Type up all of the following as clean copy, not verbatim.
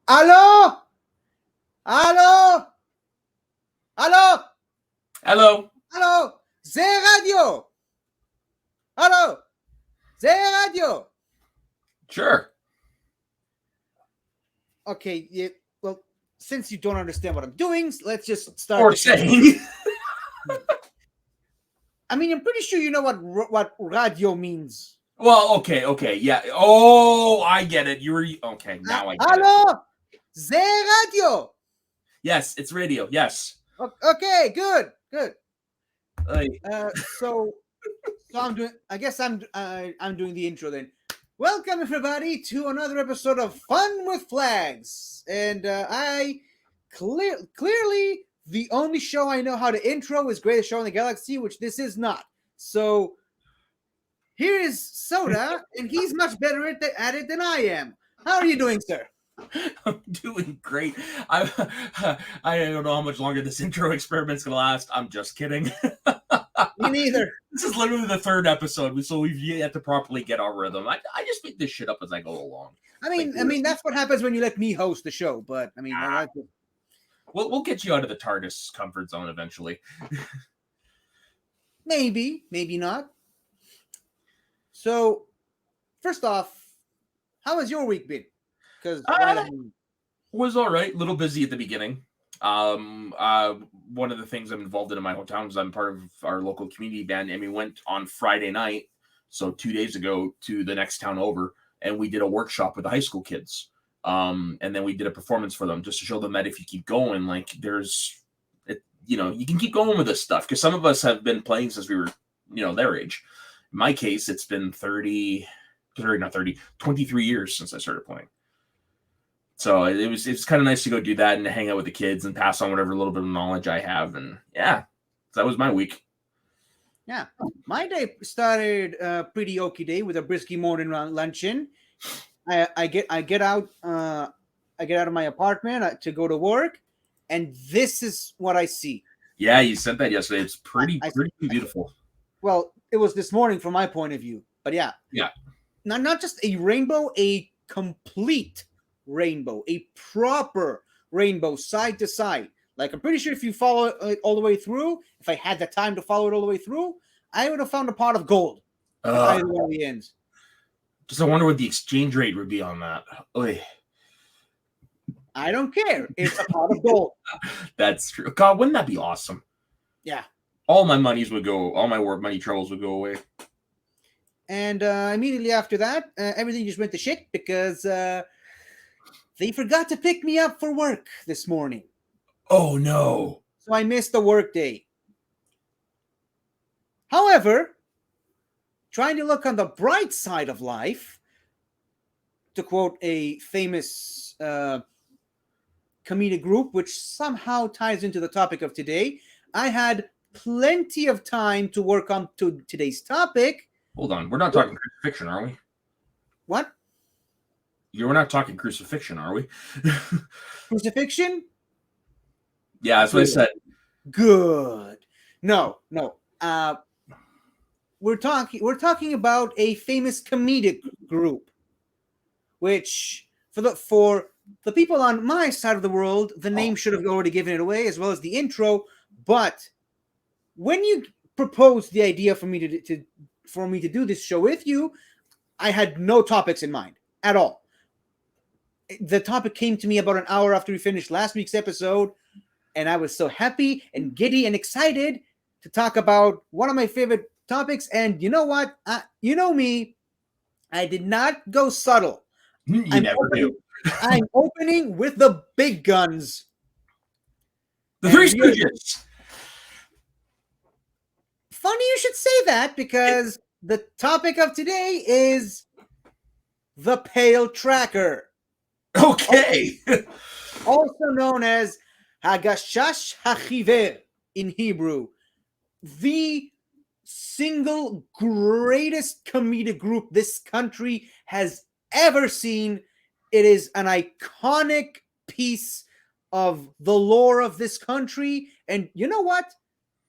Aló, aló, aló, Hello. aló, Z Radio, aló, Z Radio. Sure. Okay, well, since you don't understand what I'm doing, let's just start. Or saying. I mean, I'm pretty sure you know what radio means. Well, okay, yeah. Oh, I get it. You were okay. Now I get it. Aló, Z Radio. Yes, it's radio. Yes. Okay, good. Like, So I'm doing. I guess I'm doing the intro then. Welcome everybody to another episode of Fun with Flags, and clearly the only show I know how to intro is Greatest Show in the Galaxy, which this is not. So here is Soda, and he's much better at it than I am. How are you doing, sir? I'm doing great. I don't know how much longer this intro experiment's gonna last. I'm just kidding. Me neither. This is literally the third episode, so we've yet to properly get our rhythm. I just make this shit up as I go along. I mean that's what happens when you let me host the show. But I mean, we'll get you out of the TARDIS comfort zone eventually. maybe not. So, first off, how has your week been? Because was all right. A little busy at the beginning. One of the things I'm involved in my hometown is I'm part of our local community band, and we went on Friday night, so 2 days ago, to the next town over, and we did a workshop with the high school kids. And then we did a performance for them just to show them that if you keep going, like you can keep going with this stuff, because some of us have been playing since we were, their age. In my case, it's been 23 years since I started playing. So it's kind of nice to go do that and to hang out with the kids and pass on whatever little bit of knowledge I have. And yeah, that was my week. Yeah, my day started pretty okie day with a brisky morning luncheon. I get out of my apartment to go to work, and this is what I see. Yeah, you sent that yesterday. It's pretty beautiful. Well, it was this morning from my point of view, but yeah, not just a rainbow, a complete rainbow, a proper rainbow, side to side. Like, I'm pretty sure if you follow it all the way through, if I had the time to follow it all the way through, I would have found a pot of gold at either one of the ends. Just I wonder what the exchange rate would be on that. Oy. I don't care. It's a pot of gold. That's true. God, wouldn't that be awesome? Yeah. All my work money troubles would go away. And immediately after that, everything just went to shit because they forgot to pick me up for work this morning. Oh, no. So I missed the work day. However, trying to look on the bright side of life, to quote a famous comedic group, which somehow ties into the topic of today, I had plenty of time to work on to today's topic. Hold on. We're not talking crucifixion, are we? What? We're not talking crucifixion, are we? Crucifixion? Yeah, that's what I said. Good. No. We're talking about a famous comedic group, which for the people on my side of the world, the name should have already given it away, as well as the intro. But when you proposed the idea for me to do this show with you, I had no topics in mind at all. The topic came to me about an hour after we finished last week's episode, and I was so happy and giddy and excited to talk about one of my favorite topics. And you know what? You know me. I did not go subtle. You never do. I'm opening with the big guns. The Three Stooges. Funny you should say that, because the topic of today is the Pale Tracker. Okay. Also known as Hagashash HaChiver in Hebrew. The single greatest comedic group this country has ever seen. It is an iconic piece of the lore of this country. And you know what?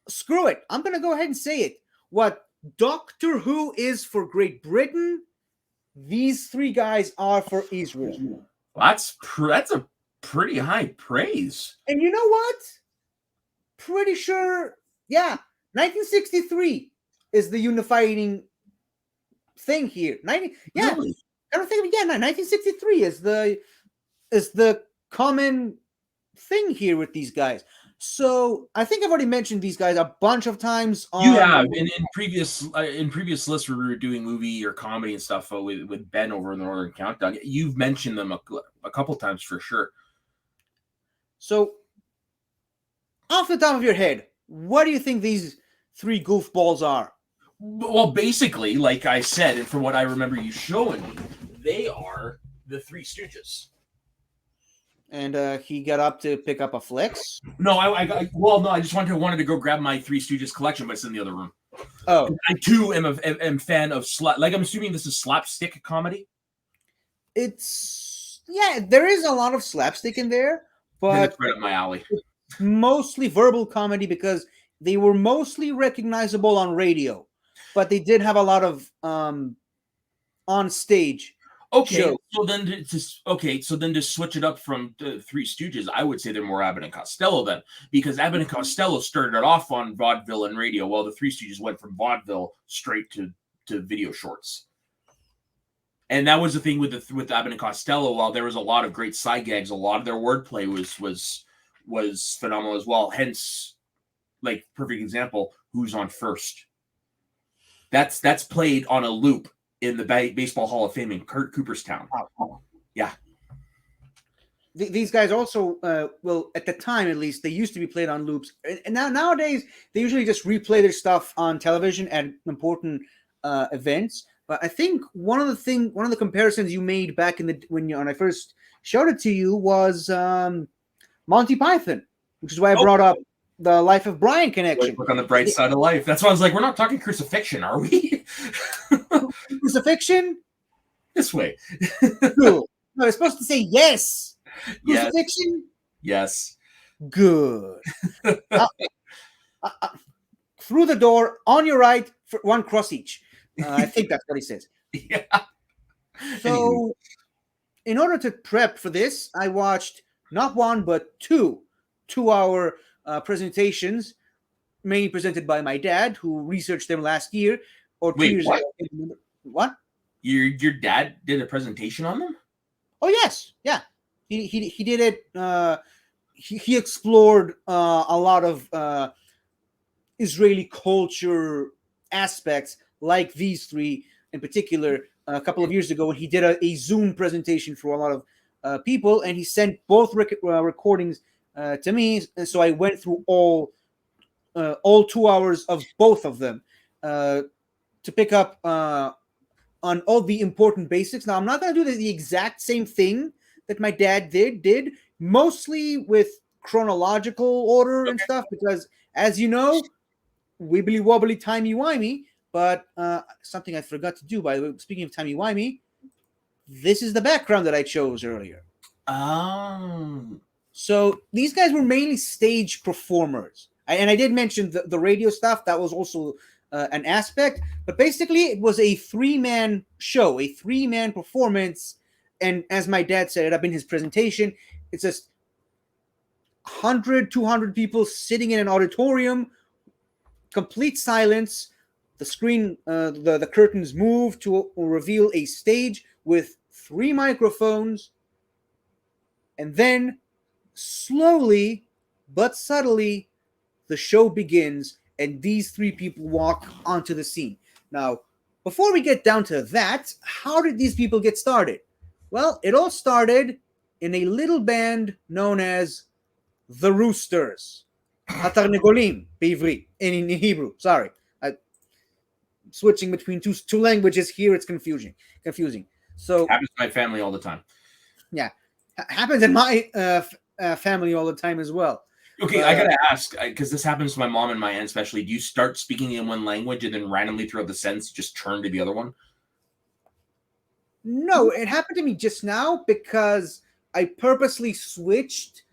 Screw it. I'm going to go ahead and say it. What Doctor Who is for Great Britain, these three guys are for Israel. That's a pretty high praise. And you know what? Pretty sure, yeah, 1963 is the unifying thing here. Yeah, Really? I don't think, yeah, 1963 is the common thing here with these guys. So I think I've already mentioned these guys a bunch of times You on. have in previous lists where we were doing movie or comedy and stuff with Ben over in the Northern Countdown. You've mentioned them a couple times for sure. So, off the top of your head, what do you think these three goofballs are? Well, basically, like I said, and from what I remember you showing me, they are the Three Stooges. And he got up to pick up a flex. No, I just wanted to go grab my Three Stooges collection, but it's in the other room. Oh, I too am fan of like I'm assuming this is slapstick comedy. there is a lot of slapstick in there, but right up my alley. Mostly verbal comedy because they were mostly recognizable on radio, but they did have a lot of on stage. Okay, shows. so then to switch it up from Three Stooges, I would say they're more Abbott and Costello then, because Abbott and Costello started off on vaudeville and radio, while the Three Stooges went from vaudeville straight to video shorts. And that was the thing with Abbott and Costello. While there was a lot of great side gags, a lot of their wordplay was phenomenal as well. Hence, like perfect example, Who's on First? That's played on a loop in the Baseball Hall of Fame in Cooperstown. Yeah. These guys also, well, at the time at least, they used to be played on loops, and nowadays they usually just replay their stuff on television at important events. But I think one of the comparisons you made back when I first showed it to you was Monty Python, which is why I brought up the Life of Brian connection. Look on the bright side of life. That's why I was like, we're not talking crucifixion, are we? Crucifixion? This way. Cool. No, I was supposed to say yes. Crucifixion? Yes. Good. Through the door, on your right, for one cross each. I think that's what he says. Yeah. So, in order to prep for this, I watched not one, but two 2-hour presentations, mainly presented by my dad, who researched them last year or 2 years ago. What? Your dad did a presentation on them? Oh yes, yeah. He did it. He explored a lot of Israeli culture aspects, like these three in particular. A couple of years ago, when he did a Zoom presentation for a lot of people, and he sent both recordings to me, and so I went through all 2 hours of both of them to pick up on all the important basics. Now, I'm not going to do the exact same thing that my dad did mostly with chronological order and stuff, because, as you know, wibbly wobbly timey wimey. But something I forgot to do, by the way, speaking of timey wimey, this is the background that I chose earlier. So these guys were mainly stage performers. And I did mention the radio stuff. That was also an aspect. But basically, it was a 3-man show, a 3-man performance. And as my dad set it up in his presentation, it's just 100, 200 people sitting in an auditorium, complete silence. The screen, the curtains move to reveal a stage with 3 microphones. And then, slowly but subtly, the show begins, and these 3 people walk onto the scene. Now, before we get down to that, how did these people get started? Well, it all started in a little band known as the Roosters. Hatarnegolim, בעברית, in Hebrew, sorry. Switching between two languages here, it's confusing. So happens to my family all the time. Yeah, happens in my family all the time as well. Okay, I gotta ask, because this happens to my mom and my aunt especially. Do you start speaking in one language and then randomly throughout the sentence just turn to the other one? No, it happened to me just now because I purposely switched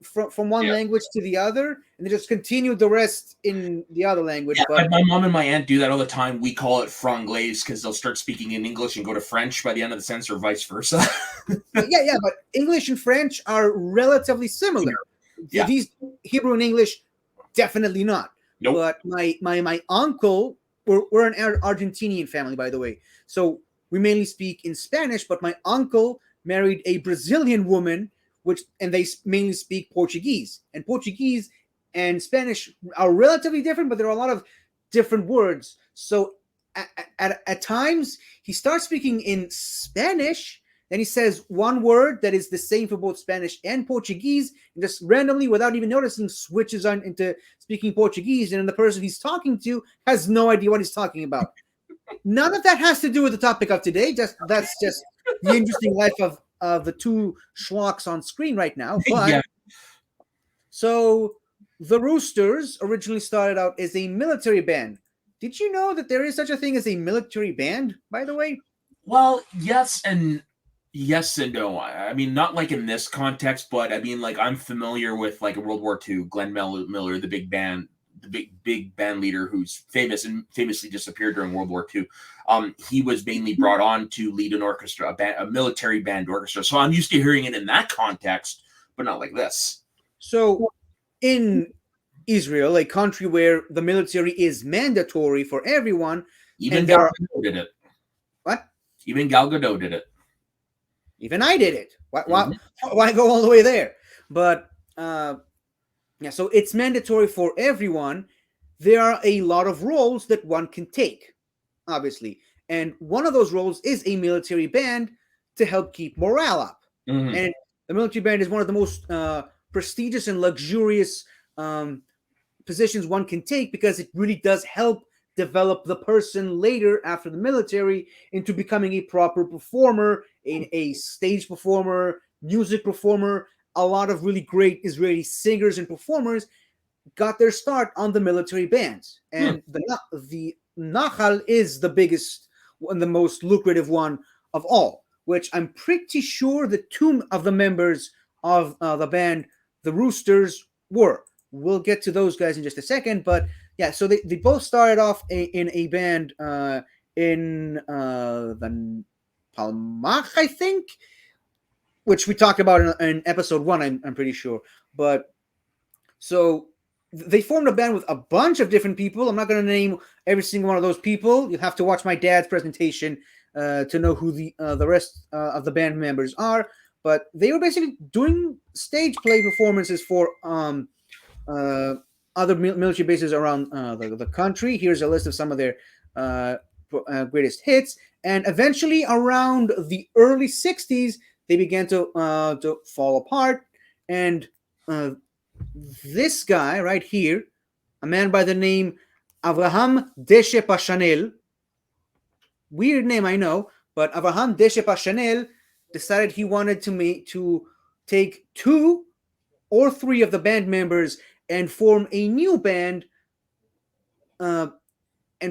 from one language to the other, and they just continued the rest in the other language. Yeah, but my mom and my aunt do that all the time. We call it franglais because they'll start speaking in English and go to French by the end of the sentence, or vice versa. yeah, but English and French are relatively similar. Yeah. These Hebrew and English, definitely not. Nope. But my uncle, we're an Argentinian family, by the way, so we mainly speak in Spanish. But my uncle married a Brazilian woman, and they mainly speak Portuguese. And Portuguese and Spanish are relatively different, but there are a lot of different words. So at times he starts speaking in Spanish, then he says one word that is the same for both Spanish and Portuguese, and just randomly, without even noticing, switches on into speaking Portuguese, and then the person he's talking to has no idea what he's talking about. None of that has to do with the topic of today. That's just the interesting life of the two schlocks on screen right now. But Yeah. So the Roosters originally started out as a military band. Did you know that there is such a thing as a military band, by the way? Well, yes and no. I mean, not like in this context, but I mean, like, I'm familiar with, like, World War II, Glenn Miller, the big band leader who's famous and famously disappeared during World War II. He was mainly brought on to lead an orchestra, a military band orchestra. So I'm used to hearing it in that context, but not like this. So in Israel, a country where the military is mandatory for everyone, even Gal Gadot did it. What? Even Gal Gadot did it. Even I did it. Why go all the way there? But yeah, so it's mandatory for everyone. There are a lot of roles that one can take, obviously, and one of those roles is a military band to help keep morale up. Mm-hmm. And the military band is one of the most prestigious and luxurious positions one can take, because it really does help develop the person later after the military into becoming a proper performer, a stage performer, music performer. A lot of really great Israeli singers and performers got their start on the military bands, and the Nachal is the biggest and the most lucrative one of all, which I'm pretty sure the two of the members of the band, the Roosters, were. We'll get to those guys in just a second, but yeah, so they both started off in a band in the Palmach, I think, which we talked about in episode 1, I'm pretty sure. But so they formed a band with a bunch of different people. I'm not going to name every single one of those people. You'll have to watch my dad's presentation to know who the rest of the band members are. But they were basically doing stage play performances for other military bases around the country. Here's a list of some of their greatest hits. And eventually, around the early 60s, they began to fall apart. And this guy right here, a man by the name Avraham Deshe Pashanel, weird name, I know, but Avraham Deshe Pashanel decided he wanted to take 2 or 3 of the band members and form a new band and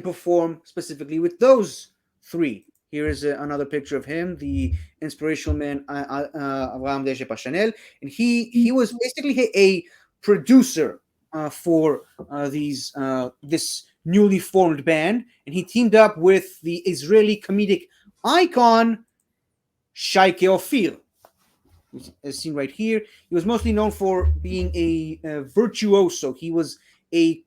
perform specifically with those 3. Here is another picture of him, the inspirational man Avraham Deshe Pashanel, and he was basically a producer for this newly formed band, and he teamed up with the Israeli comedic icon Shaike Ophir, as seen right here. He was mostly known for being a virtuoso. He was a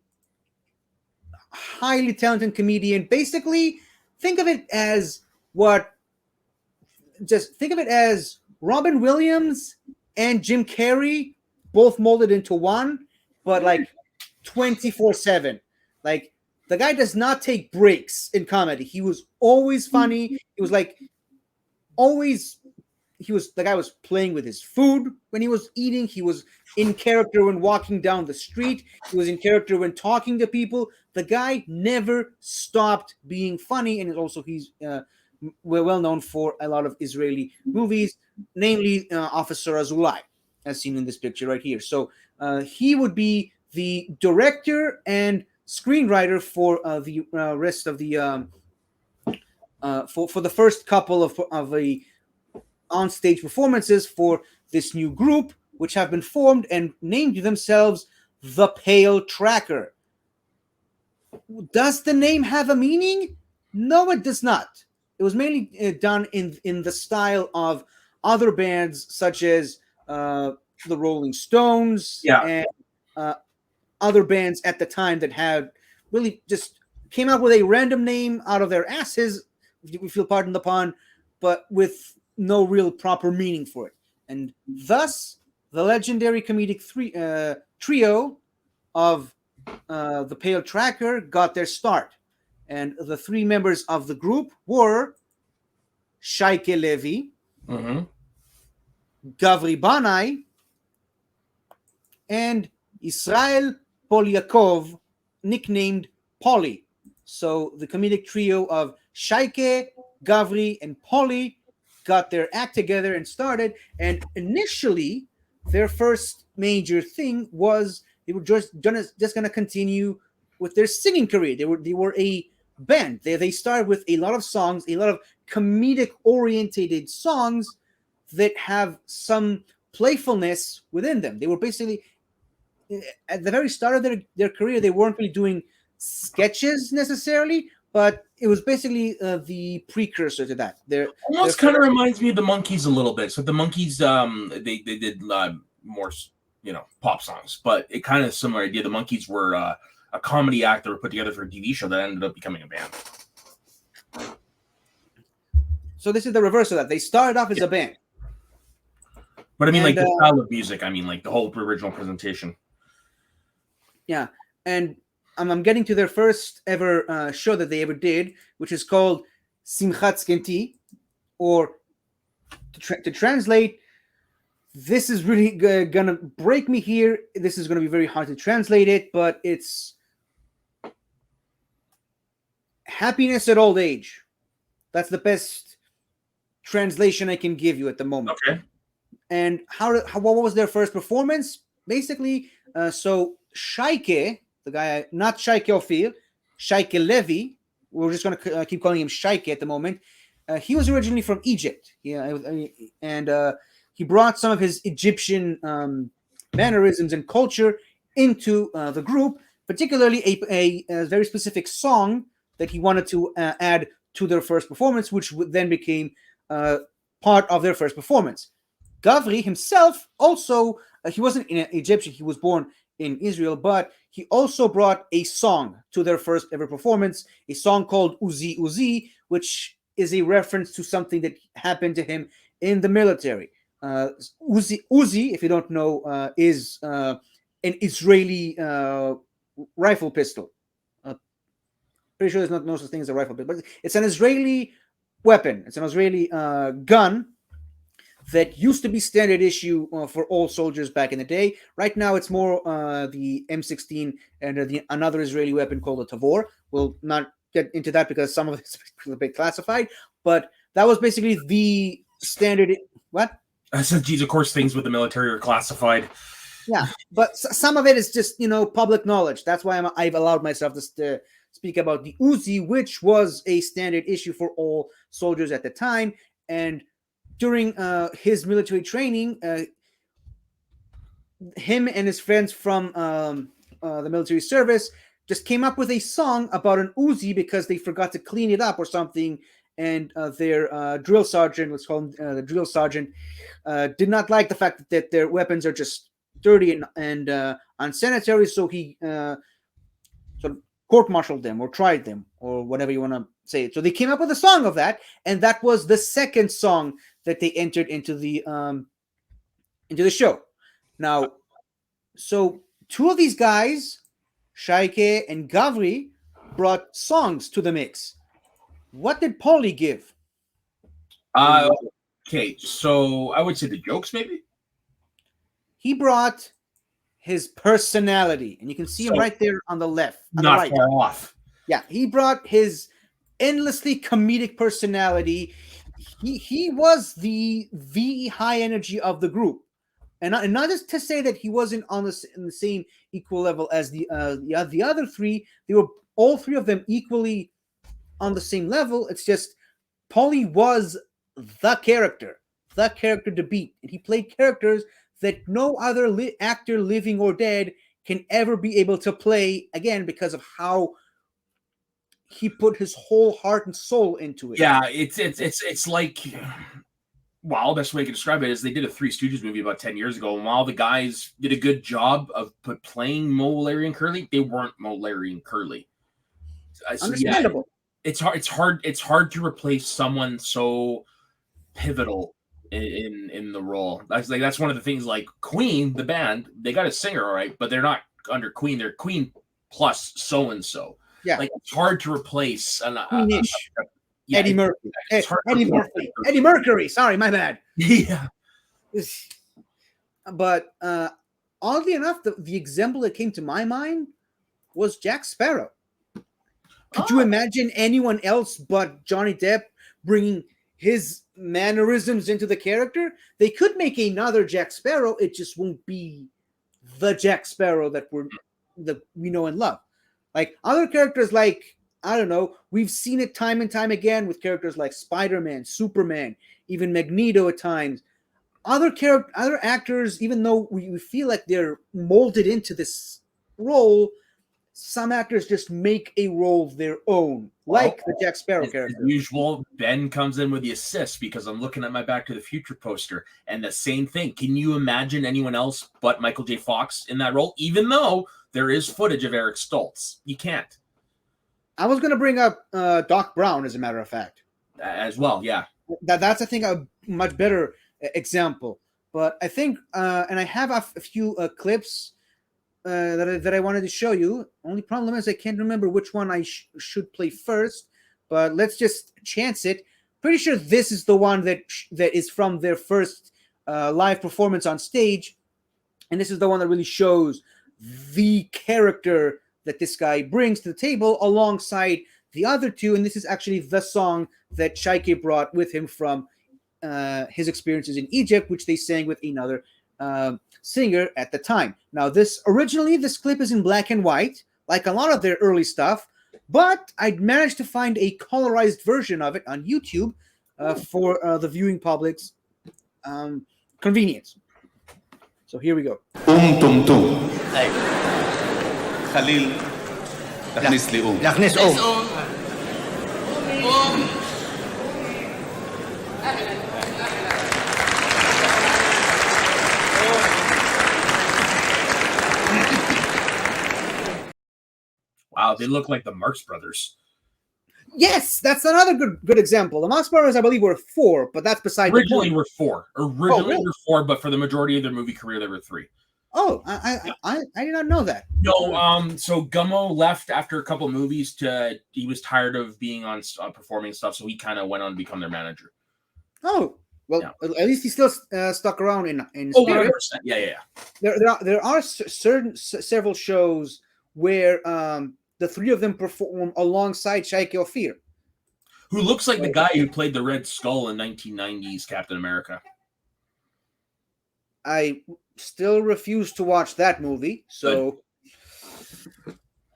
highly talented comedian. Basically, think of it as Robin Williams and Jim Carrey both molded into one, but like 24/7. Like, the guy does not take breaks in comedy. He was always funny. He was like always. The guy was playing with his food when he was eating. He was in character when walking down the street. He was in character when talking to people. The guy never stopped being funny, and also he's well known for a lot of Israeli movies, namely Officer Azulai, as seen in this picture right here. So he would be the director and screenwriter for the rest of the for the first couple of the on-stage performances for this new group, which have been formed and named themselves the Pale Tracker. Does the name have a meaning? No, it does not. It was mainly done in the style of other bands such as the Rolling Stones and other bands at the time that had really just came up with a random name out of their asses, if you feel pardon the pun, but with no real proper meaning for it. And thus, the legendary comedic trio of the Pale Tracker got their start. And the three members of the group were Shaike Levi, Gavri Banai, and Israel Polyakov, nicknamed Polly. So the comedic trio of Shaike, Gavri, and Polly got their act together and started. And initially, their first major thing was they were just going to continue with their singing career. They were a band. They started with a lot of songs, a lot of comedic orientated songs that have some playfulness within them. They were basically at the very start of their career, they weren't really doing sketches necessarily, but it was basically the precursor to that. Almost kind of reminds me of the Monkees a little bit. So the Monkees, they did more, pop songs, but it kind of similar idea. The Monkees were a comedy act that were put together for a TV show that ended up becoming a band. So this is the reverse of that. They started off as a band. But I mean, like the style of music. I mean, like the whole original presentation. Yeah, and I'm getting to their first ever show that they ever did, which is called Simchat Skenti, or to translate, this is really gonna break me here. This is gonna be very hard to translate it, but it's happiness at old age. That's the best translation I can give you at the moment. Okay. And what was their first performance? Basically, so Shaike, the guy, not Shaike Ophir, Shaike Levi, we're just going to keep calling him Shaike at the moment. He was originally from Egypt, and he brought some of his Egyptian mannerisms and culture into the group, particularly a very specific song that he wanted to add to their first performance, which then became part of their first performance. Gavri himself also, he wasn't an Egyptian, he was born in Israel, but he also brought a song to their first ever performance, a song called Uzi Uzi, which is a reference to something that happened to him in the military. Uzi, if you don't know, is an Israeli rifle pistol. Pretty sure there's no such thing as a rifle pistol, but it's an Israeli weapon. It's an Israeli gun that used to be standard issue for all soldiers back in the day. Right now, it's more the M16 and another Israeli weapon called the Tavor. We'll not get into that because some of it's a bit classified, but that was basically the standard. What? I said, geez, of course, things with the military are classified. Yeah, but some of it is just, public knowledge. That's why I've allowed myself to speak about the Uzi, which was a standard issue for all soldiers at the time. And during his military training, him and his friends from the military service just came up with a song about an Uzi because they forgot to clean it up or something. And their drill sergeant, let's call him the drill sergeant, did not like the fact that their weapons are just dirty and unsanitary. So he sort of court-martialed them or tried them or whatever you want to say it. So they came up with a song of that, and that was the second song that they entered into the show. Now, so two of these guys, Shaike and Gavri, brought songs to the mix. What did Polly give? Okay, so I would say the jokes, maybe. He brought his personality, and you can see him right there on the left. Not far off. Yeah, he brought his endlessly comedic personality. He was the high energy of the group, and not just to say that he wasn't in the same equal level as the other three. They were all three of them equally on the same level. It's just Paulie was the character to beat, and he played characters that no other actor, living or dead, can ever be able to play again because of how he put his whole heart and soul into it. Yeah, it's like, well, the best way I can describe it is they did a Three Stooges movie about 10 years ago, and while the guys did a good job of playing Moe, Larry, and Curly, they weren't Moe, Larry, and Curly. So, Understandable. Yeah, it's hard to replace someone so pivotal in the role. That's one of the things. Like Queen, the band, they got a singer, all right, but they're not under Queen. They're Queen plus so and so. Yeah, like it's hard to replace yeah, Eddie Murphy. Eddie Mercury. Sorry, my bad. Yeah. But oddly enough, the example that came to my mind was Jack Sparrow. Could you imagine anyone else but Johnny Depp bringing his mannerisms into the character? They could make another Jack Sparrow. It just won't be the Jack Sparrow that we know and love. Like other characters, like, I don't know, we've seen it time and time again with characters like Spider-Man, Superman, even Magneto at times. Other actors, even though we feel like they're molded into this role, some actors just make a role their own, like the Jack Sparrow character. As usual, Ben comes in with the assist because I'm looking at my Back to the Future poster, and the same thing. Can you imagine anyone else but Michael J. Fox in that role, even though there is footage of Eric Stoltz? You can't. I was going to bring up Doc Brown, as a matter of fact. As well, yeah. That's, I think, a much better example. But I think, and I have a few clips that I wanted to show you. Only problem is I can't remember which one I should play first. But let's just chance it. Pretty sure this is the one that is from their first live performance on stage. And this is the one that really shows the character that this guy brings to the table alongside the other two. And this is actually the song that Shaike brought with him from his experiences in Egypt, which they sang with another singer at the time. Now, this clip is in black and white, like a lot of their early stuff, but I managed to find a colorized version of it on YouTube for the viewing public's convenience. So here we go. Tum tum. Khalil Lakhnis li Lakhnis Wow, they look like the Marx Brothers. Yes, that's another good example. The Marx Brothers, I believe, were 4, but that's beside the point. Originally were 4. Originally were 4, but for the majority of their movie career, there were 3. Oh, I did not know that. No, so Gummo left after a couple movies he was tired of being on performing stuff, so he kind of went on to become their manager. Oh, well, yeah. At least he still stuck around in Oh, spirit. 100%. Yeah. There are several shows where the three of them perform alongside Shaike Ophir, who looks like the guy who played the Red Skull in 1990s Captain America. I still refuse to watch that movie. So,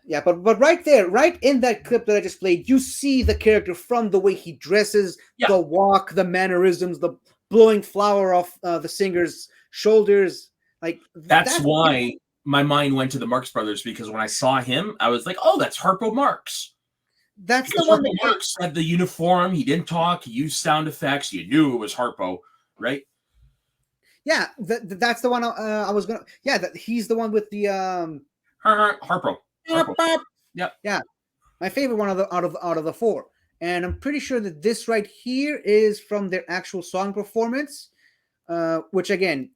yeah, but right there, right in that clip that I just played, you see the character from the way he dresses, the walk, the mannerisms, the blowing flower off the singer's shoulders. Like that's why my mind went to the Marx Brothers, because when I saw him, I was like, "Oh, that's Harpo Marx." That's because the one Harpo Marx had the uniform. He didn't talk. He used sound effects. You knew it was Harpo, right? Yeah, that's the one I was gonna. Yeah, he's the one with the Harpo. Yeah, my favorite one out of the 4, and I'm pretty sure that this right here is from their actual song performance, which again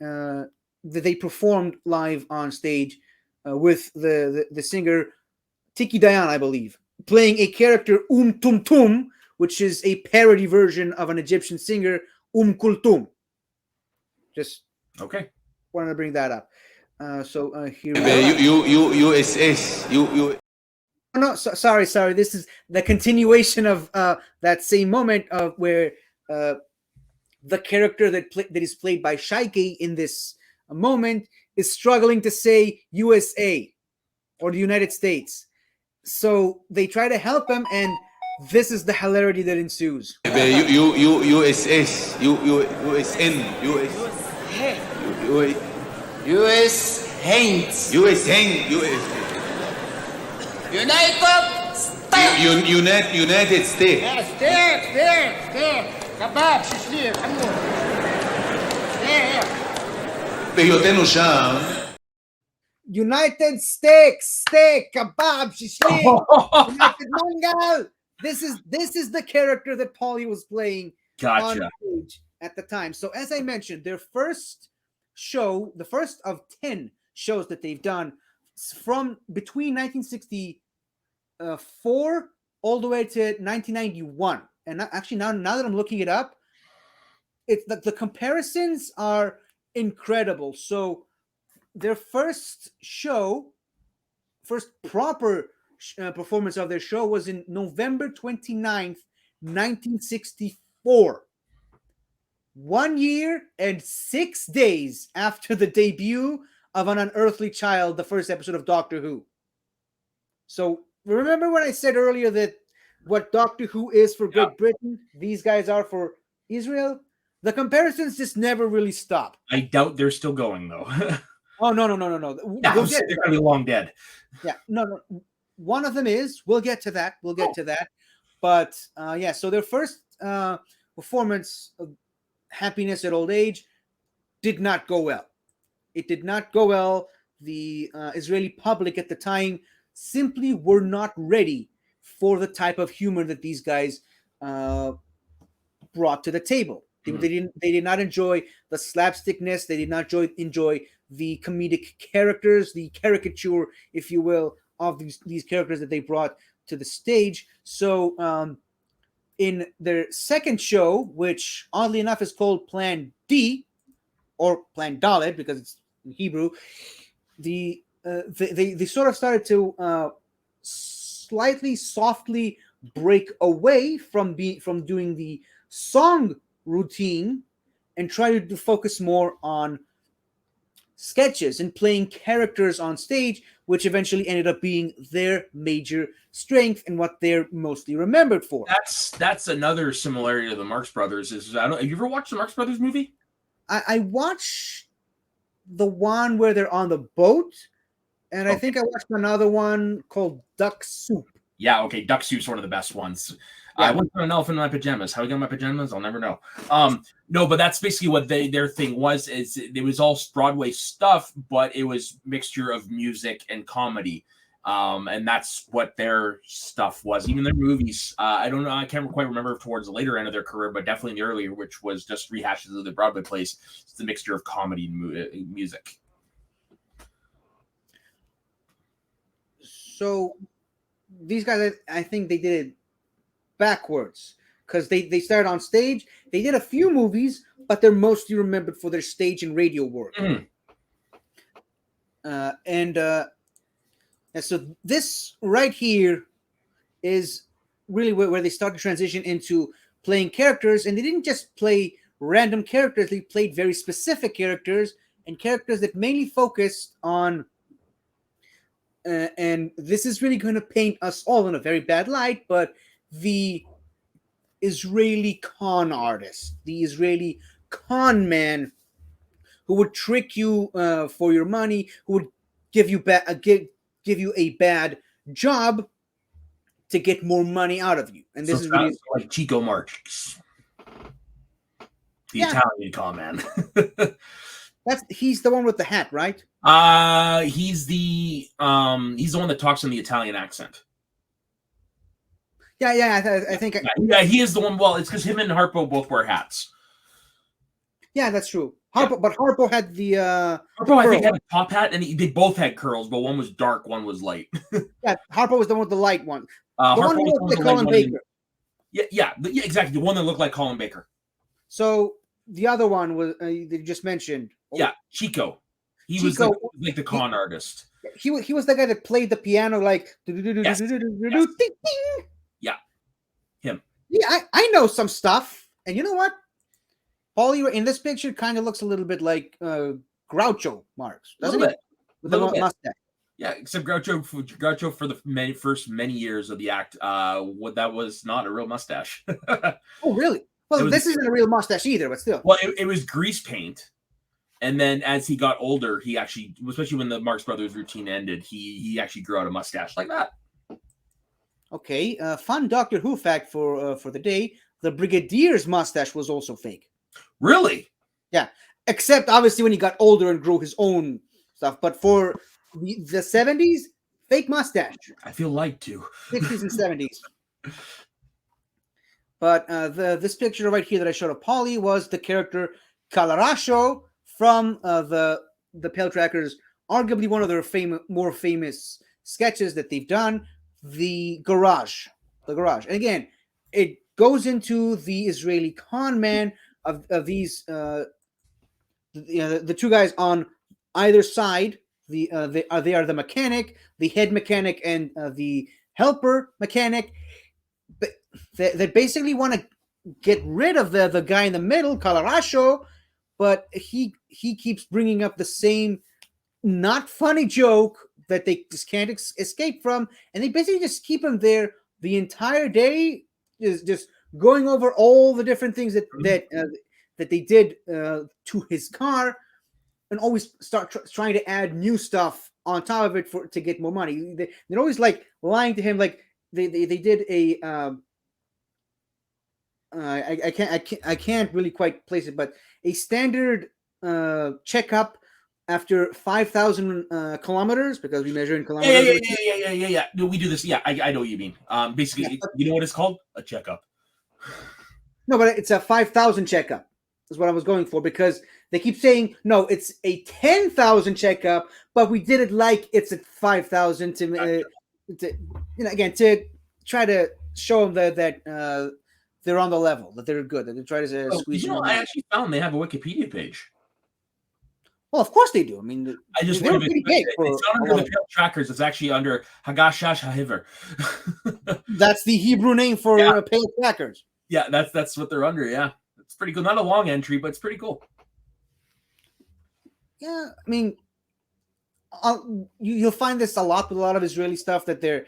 they performed live on stage with the singer Tiki Dayan, I believe, playing a character Tum Tum, which is a parody version of an Egyptian singer Kulthum. Just okay. Wanted to bring that up. So here you USS you. No, sorry. This is the continuation of that same moment of where the character that is played by Shaike in this moment is struggling to say USA or the United States. So they try to help him, and this is the hilarity that ensues. USS USN U.S. Haines. US hang US United States. United States. Steak. Kebab, shishlik, hamur. בהיותנו שם, United steak, kebab, shishlik, United mangal. This is the character that Paulie was playing on Gotcha. stage at the time. So as I mentioned, their first show, the first of 10 shows that they've done from between 1964 all the way to 1991. And actually now that I'm looking it up, it's the comparisons are incredible. So their first proper performance of their show was in November 29th, 1964. 1 year and 6 days after the debut of An Unearthly Child, the first episode of Doctor Who. So remember when I said earlier that what Doctor Who is for Great Britain, these guys are for Israel? The comparisons just never really stop. I doubt they're still going though. Oh, no. Yeah, We'll they're get gonna be long dead. Yeah, no. One of them is. We'll get to that. But yeah, so their first performance of Happiness at Old Age did not go well. It did not go well. The Israeli public at the time simply were not ready for the type of humor that these guys brought to the table. They did not enjoy the slapstickness. They did not enjoy the comedic characters, the caricature, if you will, of these characters that they brought to the stage. So in their second show, which oddly enough is called Plan D or Plan Dalet because it's in Hebrew, they sort of started to slightly softly break away from doing the song routine and try to focus more on sketches and playing characters on stage, which eventually ended up being their major strength and what they're mostly remembered for. That's another similarity to the Marx Brothers. Have you ever watched the Marx Brothers movie? I watched the one where they're on the boat, and I think I watched another one called Duck Soup. Yeah, okay. Duck Soup's one of the best ones. Yeah. I went to an elephant in my pajamas. How I got my pajamas, I'll never know. No, but that's basically what their thing was. Is it was all Broadway stuff, but it was mixture of music and comedy, and that's what their stuff was. Even their movies, I don't know, I can't quite remember towards the later end of their career, but definitely in the earlier, which was just rehashes of the Broadway plays. It's the mixture of comedy and music. So these guys, I think they did it backwards because they started on stage. They did a few movies, but they're mostly remembered for their stage and radio work. And so this right here is really where they started to transition into playing characters, and they didn't just play random characters. They played very specific characters and characters that mainly focused on and this is really going to paint us all in a very bad light, but the Israeli con artist, the Israeli con man who would trick you for your money, who would give you a bad job to get more money out of you. And this is really like Chico Marx, the Italian con man. He's the one with the hat, right? He's the one that talks in the Italian accent. Yeah, I think. Yeah, he is the one. Well, it's because him and Harpo both wear hats. Yeah, that's true. But Harpo had the Harpo, I think, had a top hat, and they both had curls, but one was dark, one was light. Yeah, Harpo was the one with the light one. The Harpo one who looked like Colin Baker. Yeah, exactly. The one that looked like Colin Baker. So the other one was that you just mentioned. Yeah, Chico. He was like the con artist. He was the guy that played the piano like. Yes. Yeah, him. Yeah, I know some stuff, and you know what? Paulie in this picture kind of looks a little bit like Groucho Marx, doesn't it? With the mustache. Yeah, except Groucho for the first many years of the act, that was not a real mustache. Oh, really? Well, this isn't a real mustache either, but still. Well, it was grease paint, And then as he got older, he actually, especially when the Marx Brothers routine ended, he actually grew out a mustache like that. Okay, fun Doctor Who fact for the day: the Brigadier's mustache was also fake. Really? Yeah, except obviously when he got older and grew his own stuff. But for the 70s, fake mustache. I feel lied to. 60s and 70s. But this picture right here that I showed of Polly was the character Calarasho from the Pale Trackers, arguably one of their more famous sketches that they've done, the Garage. The Garage. And again, it goes into the Israeli con man of these the two guys on either side. They are the mechanic, the head mechanic, and the helper mechanic. They basically want to get rid of the guy in the middle, Calarasho, but he keeps bringing up the same not funny joke that they just can't escape from, and they basically just keep him there the entire day, just going over all the different things that they did to his car, and always start trying to add new stuff on top of it to get more money. They're always like lying to him, like they did a I can't really quite place it, but a standard checkup after 5,000 kilometers, because we measure in kilometers. Yeah. No, we do this. Yeah, I know what you mean. Basically, you know what it's called? A checkup. No, but it's a 5,000 checkup is what I was going for, because they keep saying, no, it's a 10,000 checkup, but we did it like it's at 5,000 to again, to try to show them that they're on the level, that they're good, that they try to squeeze. I actually found they have a Wikipedia page. Well, of course they do. I mean, I just they're pretty big. It's not under the Pale Trackers. It's actually under Hagashash Hahiver. That's the Hebrew name for Pale Trackers. Yeah, that's what they're under. Yeah, it's pretty cool. Not a long entry, but it's pretty cool. Yeah, I mean, you'll find this a lot with a lot of Israeli stuff, that their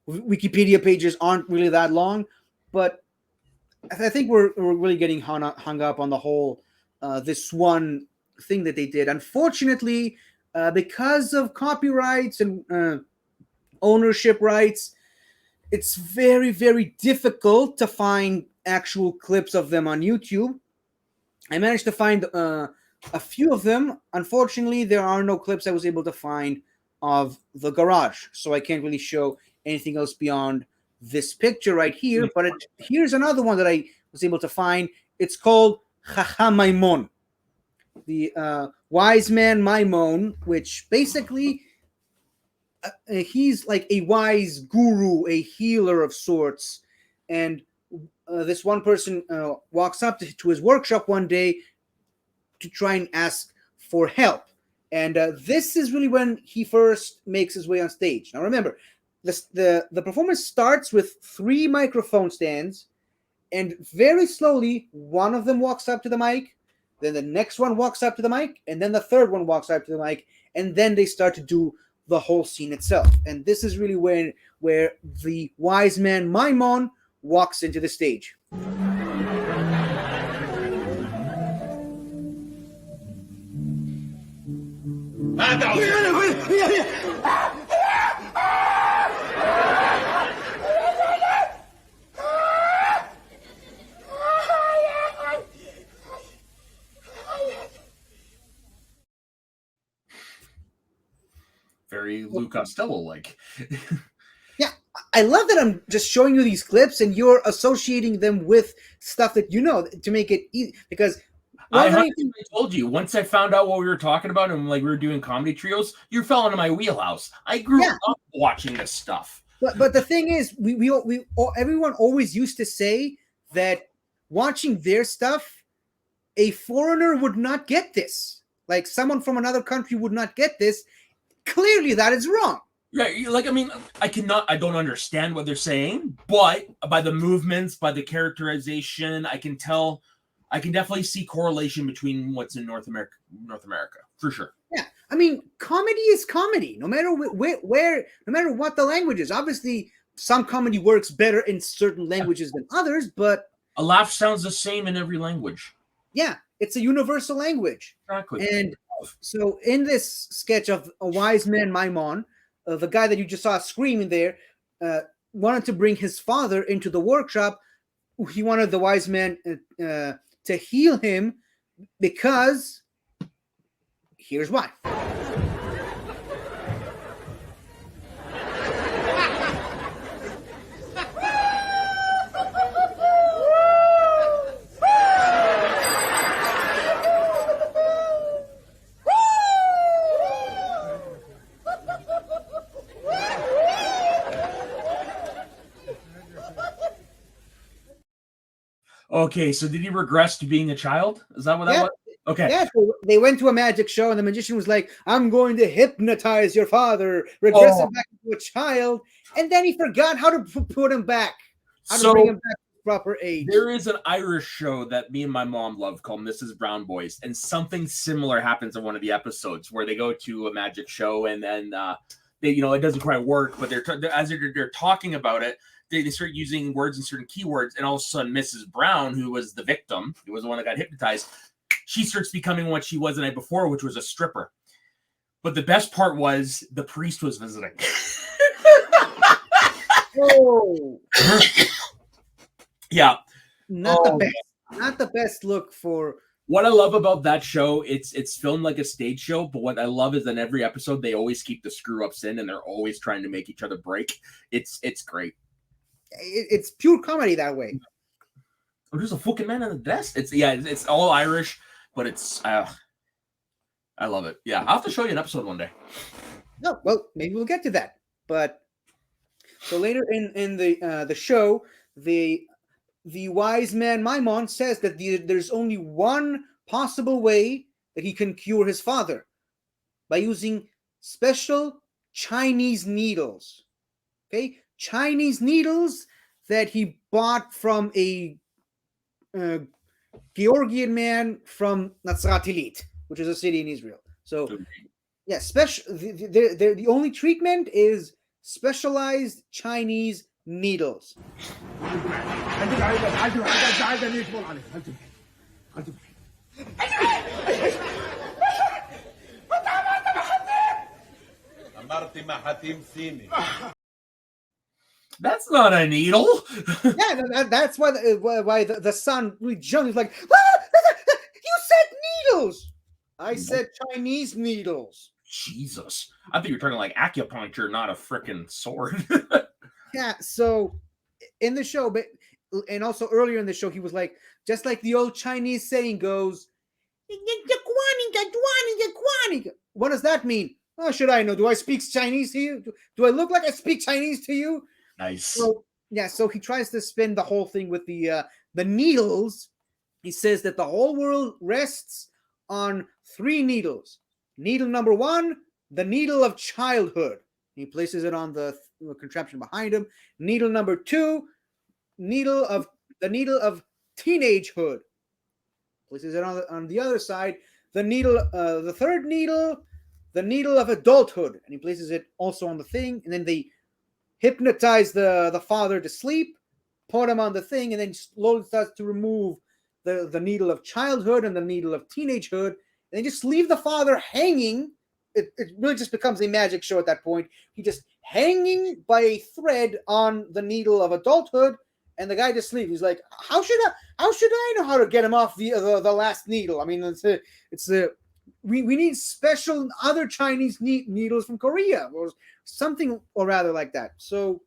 Wikipedia pages aren't really that long, but I think we're really getting hung up on the whole this one thing that they did. Unfortunately, because of copyrights and ownership rights, it's very, very difficult to find actual clips of them on YouTube. I managed to find a few of them. Unfortunately, there are no clips I was able to find of the Garage, so I can't really show anything else beyond this picture right here. But here's another one that I was able to find. It's called Chacham Maimon, the wise man Maimon, which basically he's like a wise guru, a healer of sorts. And this one person walks up to his workshop one day to try and ask for help. And this is really when he first makes his way on stage. Now remember, the performance starts with 3 microphone stands, and very slowly one of them walks up to the mic, then the next one walks up to the mic, and then the third one walks up to the mic, and then they start to do the whole scene itself. And this is really where the wise man Maimon walks into the stage. Very Lou Costello-like. Yeah, I love that I'm just showing you these clips and you're associating them with stuff that you know to make it easy. Because I told you, once I found out what we were talking about and like we were doing comedy trios, you fell into my wheelhouse. I grew up watching this stuff. But the thing is, everyone always used to say that watching their stuff, a foreigner would not get this. Like someone from another country would not get this. Clearly, that is wrong. Yeah, like, I mean, I don't understand what they're saying, but by the movements, by the characterization, I can definitely see correlation between what's in North America, for sure. Yeah, I mean, comedy is comedy, no matter where, no matter what the language is. Obviously, some comedy works better in certain languages than others, but a laugh sounds the same in every language. Yeah, It's a universal language. Exactly. And so in this sketch of a wise man Maimon, the guy that you just saw screaming there, wanted to bring his father into the workshop. He wanted the wise man to heal him because here's why. Okay, so did he regress to being a child? Is that what that Yeah. was? Okay. Yeah, so they went to a magic show, and the magician was like, "I'm going to hypnotize your father, regress him back into a child," and then he forgot how to put him back, how to bring him back to his proper age. There is an Irish show that me and my mom love called Mrs. Brown Boys, and something similar happens in one of the episodes where they go to a magic show, and then they, it doesn't quite work, but as they're talking about it, they start using words and certain keywords, and all of a sudden, Mrs. Brown, who was the victim, who was the one that got hypnotized, she starts becoming what she was the night before, which was a stripper. But the best part was the priest was visiting. Oh, Yeah. not the best look for. What I love about that show, it's filmed like a stage show, but what I love is in every episode they always keep the screw ups in, and they're always trying to make each other break. It's great. It's pure comedy that way. Oh, there's a fucking man on the desk. It's all Irish, but it's I love it. Yeah, I'll have to show you an episode one day. No, well, maybe we'll get to that. But so later in the show, the wise man Maimon says that there's only one possible way that he can cure his father, by using special Chinese needles. Okay, Chinese needles that he bought from a Georgian man from Nazrat Ilit, which is a city in Israel. So, yeah, the only treatment is specialized Chinese needles. That's not a needle. Yeah, that's why the son really jumped. He's like, "You said needles." I said Chinese needles. Jesus, I think you're talking like acupuncture, not a freaking sword. Yeah. So in the show, but and also earlier in the show, he was like, just like the old Chinese saying goes, what does that mean? Oh, should I know? Do I speak Chinese to you? Do I look like I speak Chinese to you? Nice. So, yeah, so he tries to spin the whole thing with the needles. He says that the whole world rests on 3 needles. Needle number 1, the needle of childhood. He places it on the contraption behind him. Needle number 2, the needle of teenagehood. Places it on the other side. The needle, the third needle, the needle of adulthood, and he places it also on the thing. And then they hypnotize the father to sleep, put him on the thing, and then slowly starts to remove the needle of childhood and the needle of teenagehood, and they just leave the father hanging. It really just becomes a magic show at that point. He just hanging by a thread on the needle of adulthood, and the guy just sleeps. He's like, how should I know how to get him off the last needle? I mean, we need special other Chinese needles from Korea or something, or rather like that. So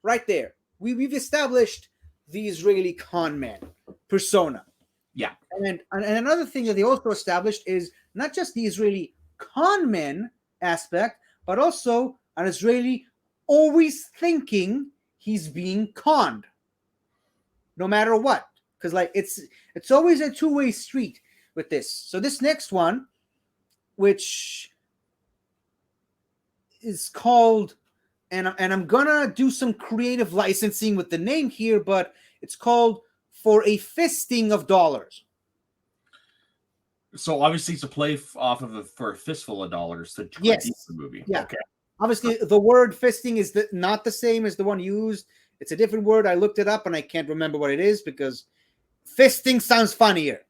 right there, we've established the Israeli con man persona. Yeah. And another thing that they also established is not just the Israeli con man aspect, but also an Israeli always thinking he's being conned, no matter what. Because like it's always a two-way street with this. So this next one, which is called, and I'm gonna do some creative licensing with the name here, but it's called For a Fisting of Dollars. So obviously it's a play off of for a fistful of dollars. The movie. Yeah. Okay. Obviously, the word fisting is not the same as the one used. It's a different word. I looked it up and I can't remember what it is because fisting sounds funnier.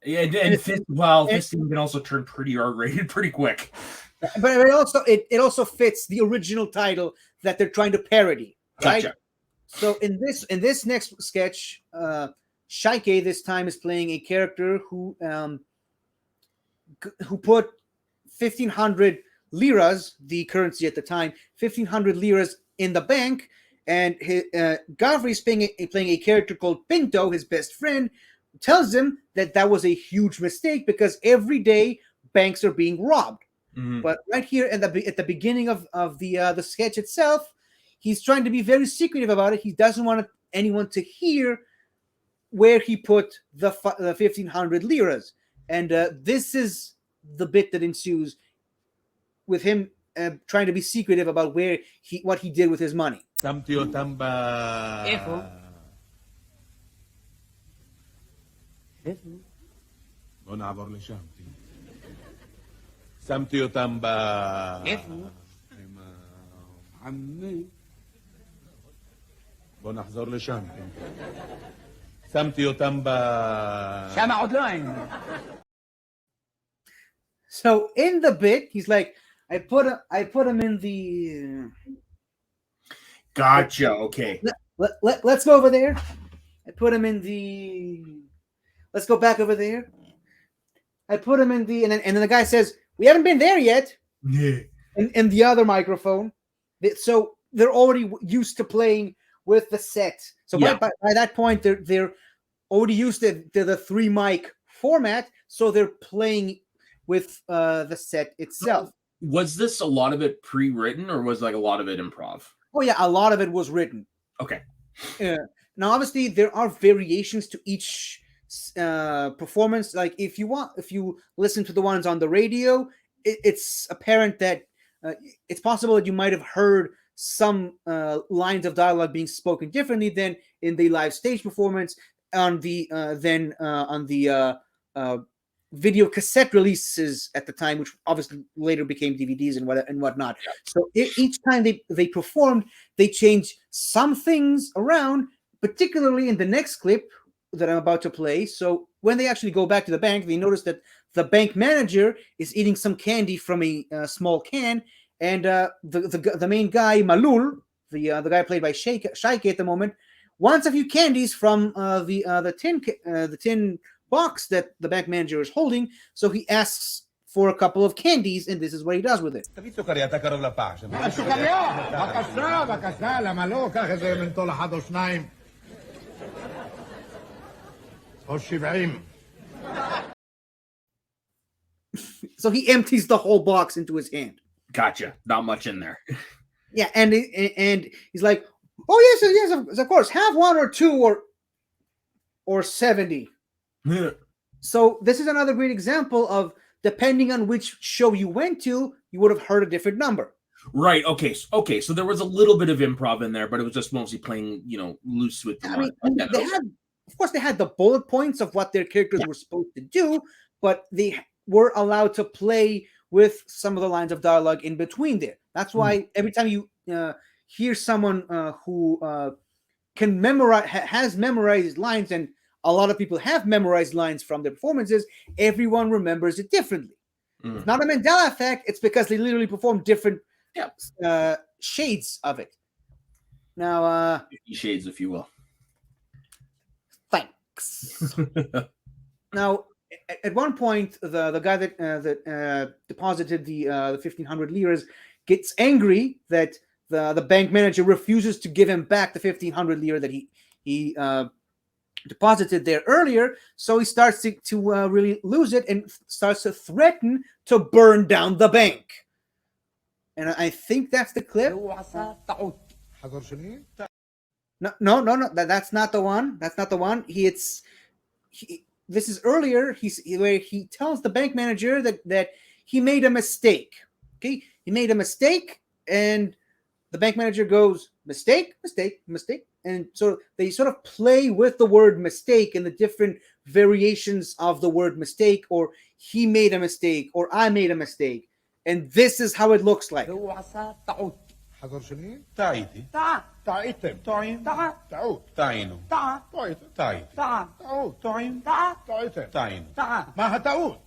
Yeah, and And fisting can also turn pretty R-rated pretty quick. but it also fits the original title that they're trying to parody, right? Gotcha. So in this next sketch, Shaike this time is playing a character who put 1,500 liras, the currency at the time, 1,500 liras in the bank, and Gavri is playing a character called Pinto, his best friend, tells him that was a huge mistake because every day banks are being robbed. Mhm. But right here at the beginning of the sketch itself, he's trying to be very secretive about it. He doesn't want anyone to hear where he put the 1,500 liras, and this is the bit that ensues with him trying to be secretive about what he did with his money. Samtio tamba. ونعبر لشامتي. سمتيو تنبا. عمي. ونحضر لشامتي. سمتيو تنبا. شمع عدلين. So in the bit, he's like, I put him in the. Gotcha. Okay. Let's go over there. I put him in the. Let's go back over there. I put him in the, and then the guy says, "We haven't been there yet." Yeah. In the other microphone, so they're already used to playing with the set. So Yeah. by that point, they're already used to the 3 mic format. So they're playing with the set itself. Was this a lot of it pre-written, or was like a lot of it improv? Oh yeah, a lot of it was written. Okay. Now, obviously, there are variations to each performance. Like if you listen to the ones on the radio, it's apparent that it's possible that you might have heard some lines of dialogue being spoken differently than in the live stage performance on the video cassette releases at the time, which obviously later became DVDs and whatnot. Yeah. So each time they performed, they changed some things around, particularly in the next clip that I'm about to play. So when they actually go back to the bank, they notice that the bank manager is eating some candy from a small can, and the main guy, Malul, the guy played by Shaike at the moment, wants a few candies from the tin box that the bank manager is holding. So he asks for a couple of candies, and this is what he does with it. סוכריה, בבקשה, בבקשה, למה לא? קח איזה מנטול אחד או שניים. או 70. So he empties the whole box into his hand. Gotcha. Not much in there. Yeah, and he's like, "Oh yes, of course. Have 1 or 2 or 70." So this is another great example of, depending on which show you went to, you would have heard a different number. Right. Okay. So there was a little bit of improv in there, but it was just mostly playing, loose with the I mean, line. they had the bullet points of what their characters were supposed to do, but they were allowed to play with some of the lines of dialogue in between there. That's why every time you hear someone who can has memorized lines, and a lot of people have memorized lines from their performances, everyone remembers it differently. It's not a Mandela effect. It's because they literally perform different shades of it. Now, 50 shades, if you will. Thanks. Now, at one point, the guy that deposited the 1,500 liras gets angry that the bank manager refuses to give him back the 1,500 lira that he deposited there earlier. So he starts to really lose it and starts to threaten to burn down the bank. And I think that's the clip. No. That's not the one. That's not the one. This is earlier. Where he tells the bank manager that he made a mistake. Okay, he made a mistake, and the bank manager goes, mistake, and so they sort of play with the word mistake and the different variations of the word mistake, or he made a mistake, or I made a mistake, and this is how it looks like. حضر شنين؟ تعيتي تعيتم تعين تعود تعينو تعيتم تعيتي تعود تعين تعيتم تعينو ما هتعود.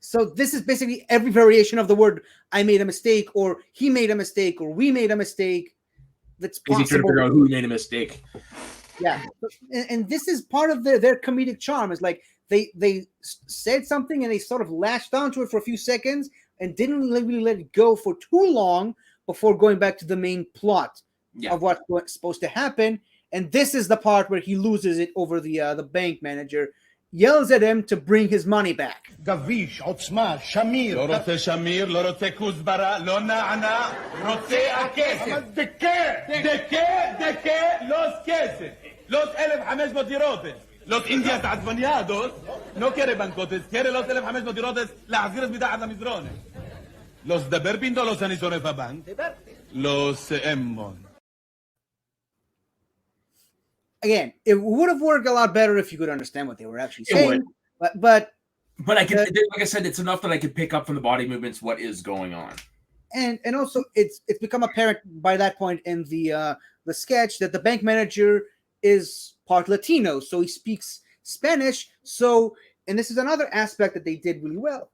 So this is basically every variation of the word "I made a mistake" or "he made a mistake" or "we made a mistake." That's Is he trying to possible. figure out who made a mistake? Yeah, and this is part of their comedic charm. Is like they said something and they sort of latched onto it for a few seconds and didn't really let it go for too long before going back to the main plot Yeah. of what's supposed to happen. And this is the part where he loses it over the bank manager, yells at him to bring his money back. גביש, עוצמה, שמיר. לא רוצה שמיר, לא רוצה כוסברה, לא נענה, רוצה הכסף. דקה, los כסף. los 1,500 dirotes. los indias advaniados, no quiere bancotes, quiere los 1,500 dirotes להחזיר מתחת למזרון. los דבר פינדו, los אני שורף הבנק. los אמון. Again, it would have worked a lot better if you could understand what they were actually It saying. But But I can, like I said, it's enough that I could pick up from the body movements what is going on. and also it's become apparent by that point in the sketch that the bank manager is part Latino, so he speaks Spanish. So, and this is another aspect that they did really well,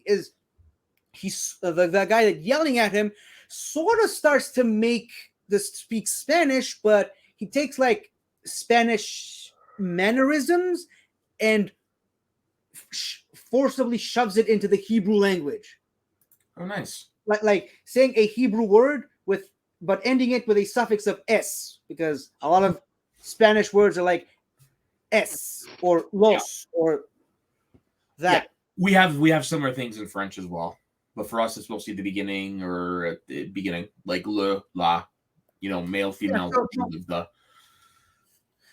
is he's the guy that yelling at him sort of starts to make this speak Spanish, but he takes like Spanish mannerisms and forcibly shoves it into the Hebrew language. Oh, nice. Like saying a Hebrew word but ending it with a suffix of s, because a lot of Spanish words are like s or los or that. Yeah. We have similar things in French as well, but for us it's mostly the beginning or at the beginning, like le, la, male, female.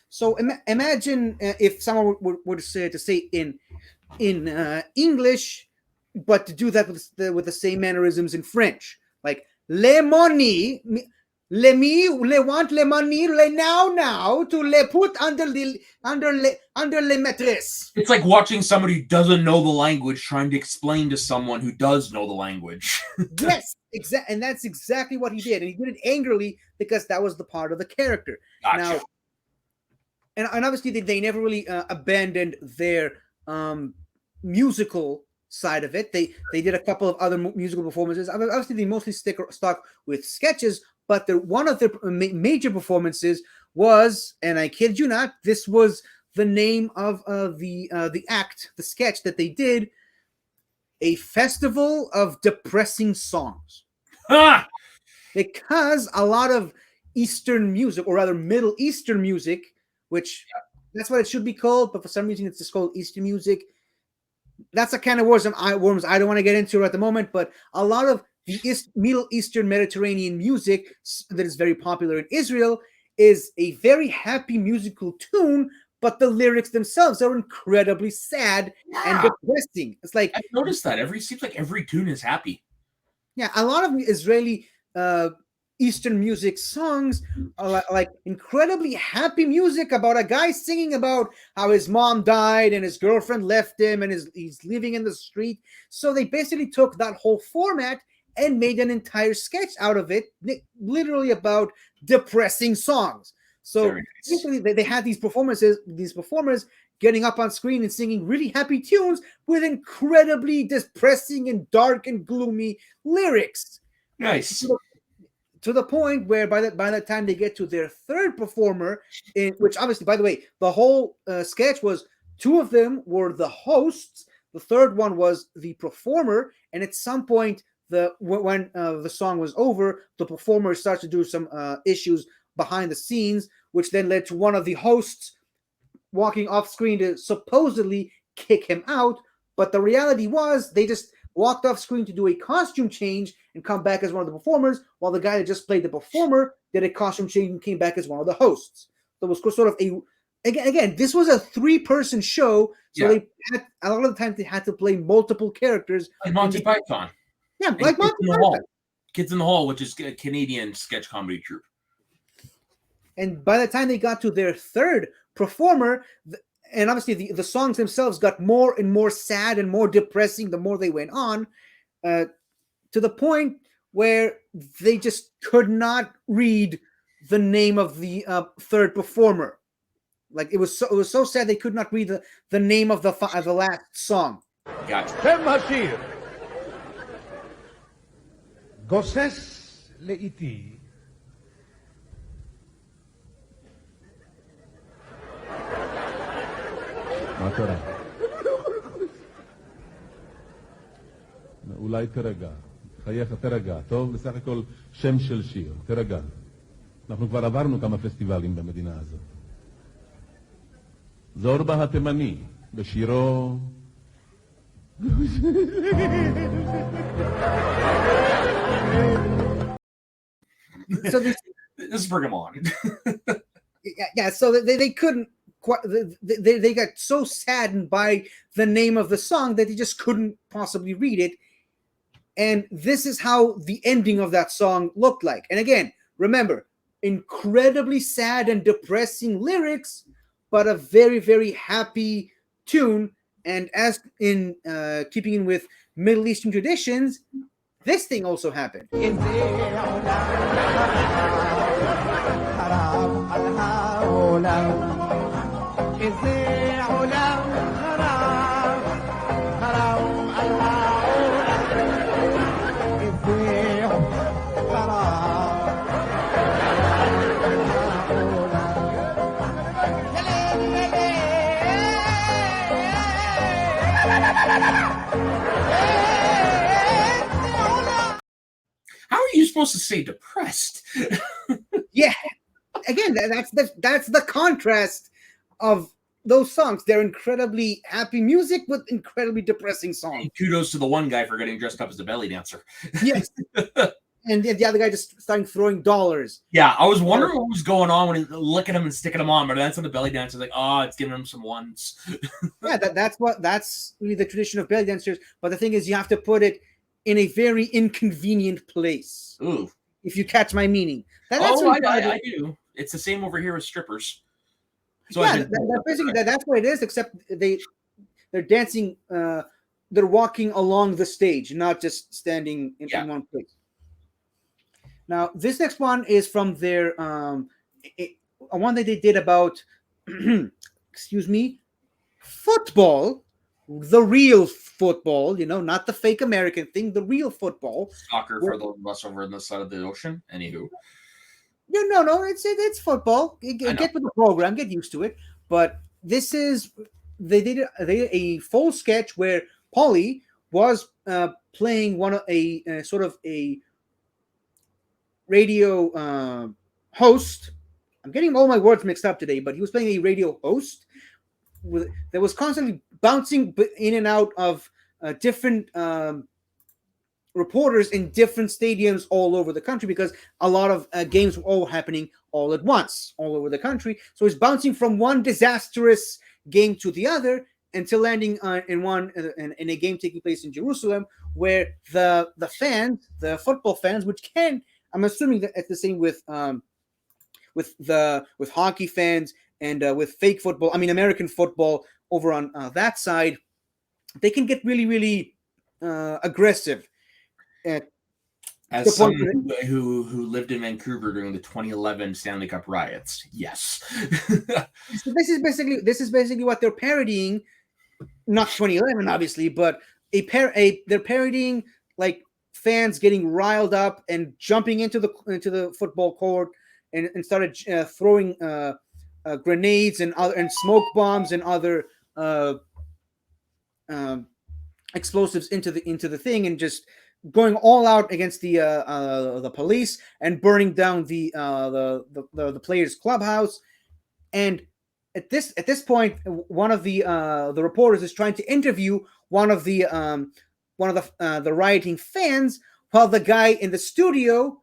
So imagine if someone were to say in English, but to do that with the same mannerisms in French, like le money, le want le money, le now to le put under le maîtresse. It's like watching somebody who doesn't know the language trying to explain to someone who does know the language. Yes, exactly, and that's exactly what he did, and he did it angrily because that was the part of the character. Gotcha. Now, and obviously they never really abandoned their musical side of it. They did a couple of other musical performances. Obviously, they mostly stuck with sketches, but one of their major performances was, and I kid you not, this was the name of the act, the sketch that they did, a festival of depressing songs. Ah! Because a lot of Eastern music, or rather Middle Eastern music, which that's what it should be called, but for some reason it's just called Eastern music. That's a kind of worms I don't want to get into at the moment, but a lot of the Middle Eastern Mediterranean music that is very popular in Israel is a very happy musical tune, but the lyrics themselves are incredibly sad and depressing. It's like I've noticed that seems like every tune is happy. Yeah, a lot of Israeli Eastern music songs are like incredibly happy music about a guy singing about how his mom died and his girlfriend left him and he's living in the street. So they basically took that whole format and made an entire sketch out of it, literally about depressing songs. So basically they had these performers getting up on screen and singing really happy tunes with incredibly depressing and dark and gloomy lyrics. Nice. To the point where by the time they get to their third performer, which obviously, by the way, the whole sketch was two of them were the hosts. The third one was the performer. And at some point, when the song was over, the performer starts to do some issues behind the scenes, which then led to one of the hosts walking off screen to supposedly kick him out. But the reality was they just walked off screen to do a costume change and come back as one of the performers, while the guy that just played the performer did a costume change and came back as one of the hosts. So it was sort of again, this was a 3-person show, so they had, a lot of the time they had to play multiple characters. Like Monty Python. Yeah, like Monty Python. Kids in the Hall, which is a Canadian sketch comedy troupe. And by the time they got to their third performer, and obviously the songs themselves got more and more sad and more depressing the more they went on, to the point where they just could not read the name of the third performer. Like it was so sad they could not read the name of the last song. Gotcha. שם השיר. גוסס לאיתי. מה קרה? אולי תרגע. חייך, תרגע. טוב, בסך הכל שם של שיר. תרגע. אנחנו כבר עברנו כמה פסטיבלים במדינה הזאת. זורבה התימני, בשירו... So they, Let's bring him on. yeah, so they couldn't quite, they got so saddened by the name of the song that they just couldn't possibly read it. And this is how the ending of that song looked like. And again, remember, incredibly sad and depressing lyrics, but a very, very happy tune. And as in keeping in with Middle Eastern traditions, this thing also happened. How are you supposed to say depressed? Yeah, again, that's the contrast of those songs. They're incredibly happy music with incredibly depressing songs. Kudos to the one guy for getting dressed up as a belly dancer. Yes. And the other guy just starting throwing dollars. Yeah, I was wondering what was going on when he licking them and sticking them on, but that's when the belly dancer is like, oh, it's giving him some ones. Yeah, that's really the tradition of belly dancers. But the thing is, you have to put it in a very inconvenient place. Ooh. If you catch my meaning. That's I do. It's the same over here with strippers. So yeah, basically that's what it is, except they're dancing, they're walking along the stage, not just standing in one place. Now, this next one is from their one that they did about excuse me, football, the real football, not the fake American thing, the real football. Soccer for those of us over on the side of the ocean. Anywho. No, it's football. Get with the program, get used to it. But this is they did a full sketch where Paulie was playing a sort of a radio host. I'm getting all my words mixed up today, but he was playing a radio host that was constantly bouncing in and out of different reporters in different stadiums all over the country, because a lot of games were all happening all at once all over the country. So he's bouncing from one disastrous game to the other until landing in a game taking place in Jerusalem, where the fans, the football fans, which I'm assuming that it's the same with hockey fans and with fake football, American football over on that side, they can get really, really aggressive. As someone who lived in Vancouver during the 2011 Stanley Cup riots, yes. So this is basically what they're parodying, not 2011 obviously, but they're parodying like fans getting riled up and jumping into the football court and started throwing grenades and smoke bombs and other explosives into the thing, and just going all out against the police and burning down the players' clubhouse. And at this point, one of the reporters is trying to interview one of the rioting fans, while the guy in the studio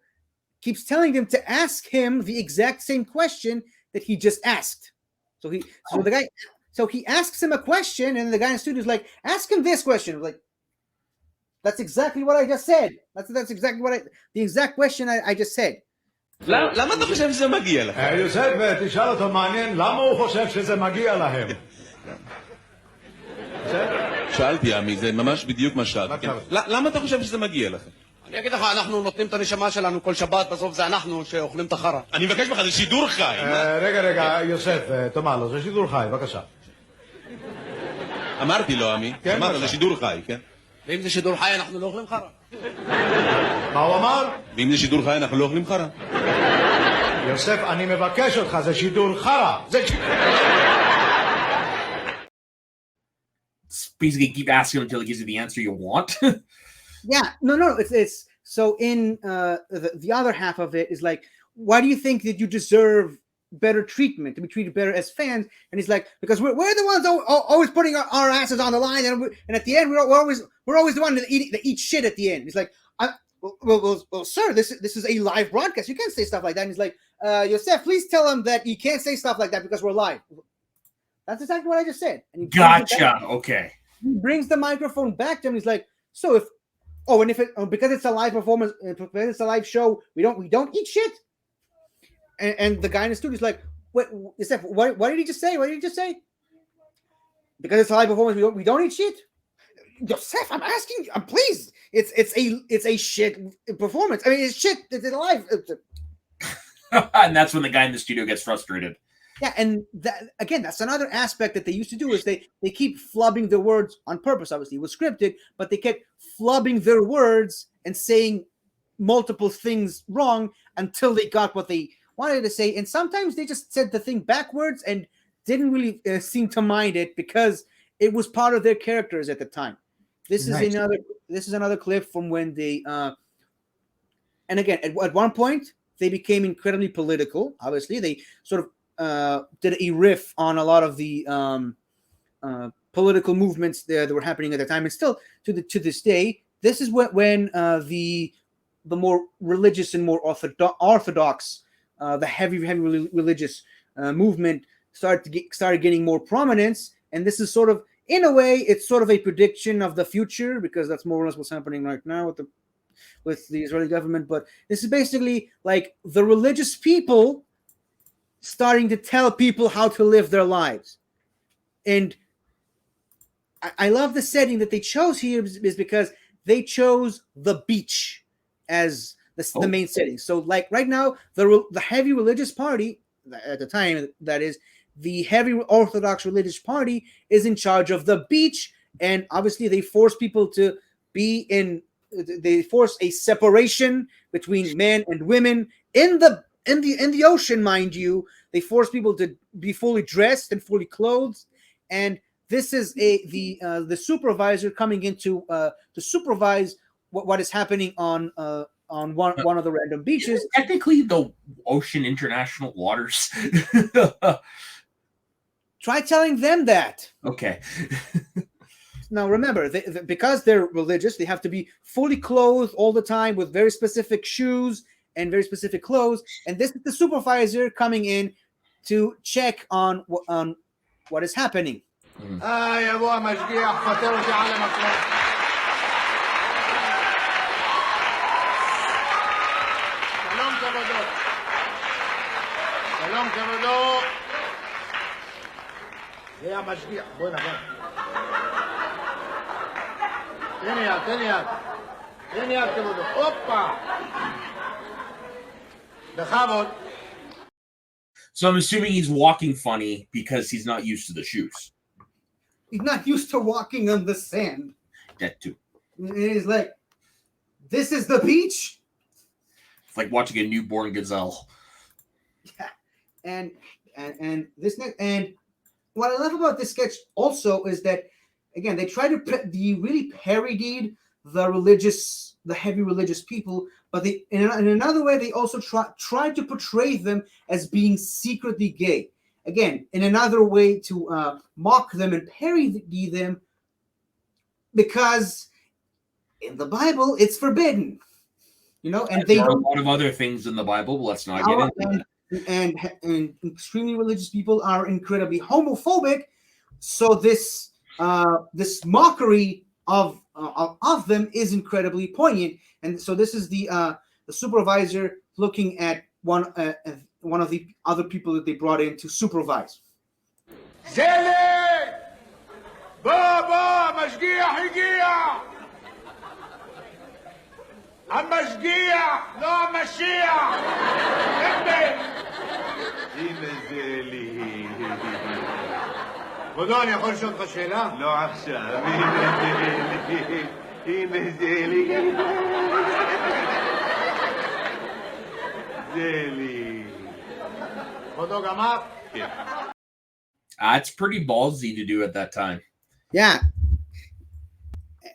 keeps telling them to ask him the exact same question that he just asked. So he asks him a question, and the guy in the studio is like, "Ask him this question." Like, that's exactly what I just said. That's exactly the exact question I just said. למה אתה חושב שזה מגיע לך? יוסף, תשאל אותו מעניין, למה הוא חושב שזה מגיע להם? שאלתי, עמי, זה ממש בדיוק מה שאלתי. למה אתה חושב שזה מגיע לכם? אני אגיד לך, אנחנו נותנים את הנשמה שלנו כל שבת, בסוף זה אנחנו שאוכלים את החרא. אני מבקש ממך, זה שידור חי. רגע, יוסף, תאמר לו, זה שידור חי, בבקשה. אמרתי לו, עמי. כן, אמרת, בבקשה. זה שידור חי, כן? ואם זה שידור חי, אנחנו לא אוכלים חרא. מה הוא אמר? ואם זה שידור חי, אנחנו לא אוכלים חרא. יוסף, אני מבקש אותך, זה שידור חרא. זה שידור... Basically, keep asking until he gives you the answer you want. Yeah, no. It's so in the other half of it is like, why do you think that you deserve better treatment, to be treated better as fans? And he's like, because we're the ones always putting our asses on the line, and at the end we're always the one that eat shit at the end. He's like, well, sir, this is a live broadcast. You can't say stuff like that. And he's like, Yosef, please tell him that you can't say stuff like that because we're live. That's exactly what I just said. And he Gotcha. Okay. He brings the microphone back to him. He's like, so because it's a live performance, because it's a live show, we don't eat shit. And the guy in the studio is like, what did he just say? What did he just say? Because it's a live performance, we don't eat shit. Yosef, I'm asking you, please. It's a shit performance. I mean, it's shit. It's live. And that's when the guy in the studio gets frustrated. Yeah, and that's another aspect that they used to do is they keep flubbing their words on purpose. Obviously, it was scripted, but they kept flubbing their words and saying multiple things wrong until they got what they wanted to say. And sometimes they just said the thing backwards and didn't really seem to mind it because it was part of their characters at the time. This is another clip from when they and again at one point they became incredibly political. Obviously, they sort of did a riff on a lot of the political movements that were happening at the time, and still to this day, this is when the more religious and more orthodox, the heavy religious movement started getting more prominence. And this is sort of, in a way, it's sort of a prediction of the future because that's more or less what's happening right now with the Israeli government. But this is basically like the religious people starting to tell people how to live their lives. And I love the setting that they chose here is because they chose the beach as the main setting. So like right now, the heavy religious party at the time, that is the heavy Orthodox religious party, is in charge of the beach. And obviously they force people to they force a separation between men and women in the ocean, mind you. They force people to be fully dressed and fully clothed, and this is the supervisor coming in to supervise what is happening on one of the random beaches. Technically, the ocean international waters. Try telling them that. Okay. Now remember, because they're religious, they have to be fully clothed all the time with very specific shoes and very specific clothes, and this is the supervisor coming in to check on what is happening. يا ابوها مشجيع فاترتي على مكان. سلام كبدو. يا مشجيع buena. تاني كبدو. اوبا. دخابل. So I'm assuming he's walking funny because he's not used to the shoes. He's not used to walking on the sand. That too. And he's like, this is the beach? It's like watching a newborn gazelle. Yeah. And what I love about this sketch also is that, again, they really parodied the heavy religious people, but they in another way they also tried to portray them as being secretly gay. Again, in another way to mock them and parody them, because in the Bible it's forbidden, and there are a lot of other things in the Bible, but let's not get into that. And extremely religious people are incredibly homophobic, so this mockery of them is incredibly poignant. And so this is the supervisor looking at one of the other people that they brought in to supervise. زيني بابا مشجيع هجيع המשגיח, לא המשיח! אמת! הנה זה לי. כבודו, אני יכול לשאול אותך שאלה? לא עכשיו, הנה זה לי. הנה זה לי. זה לי. כבודו גמר? כן. It's pretty ballsy to do at that time. Yeah.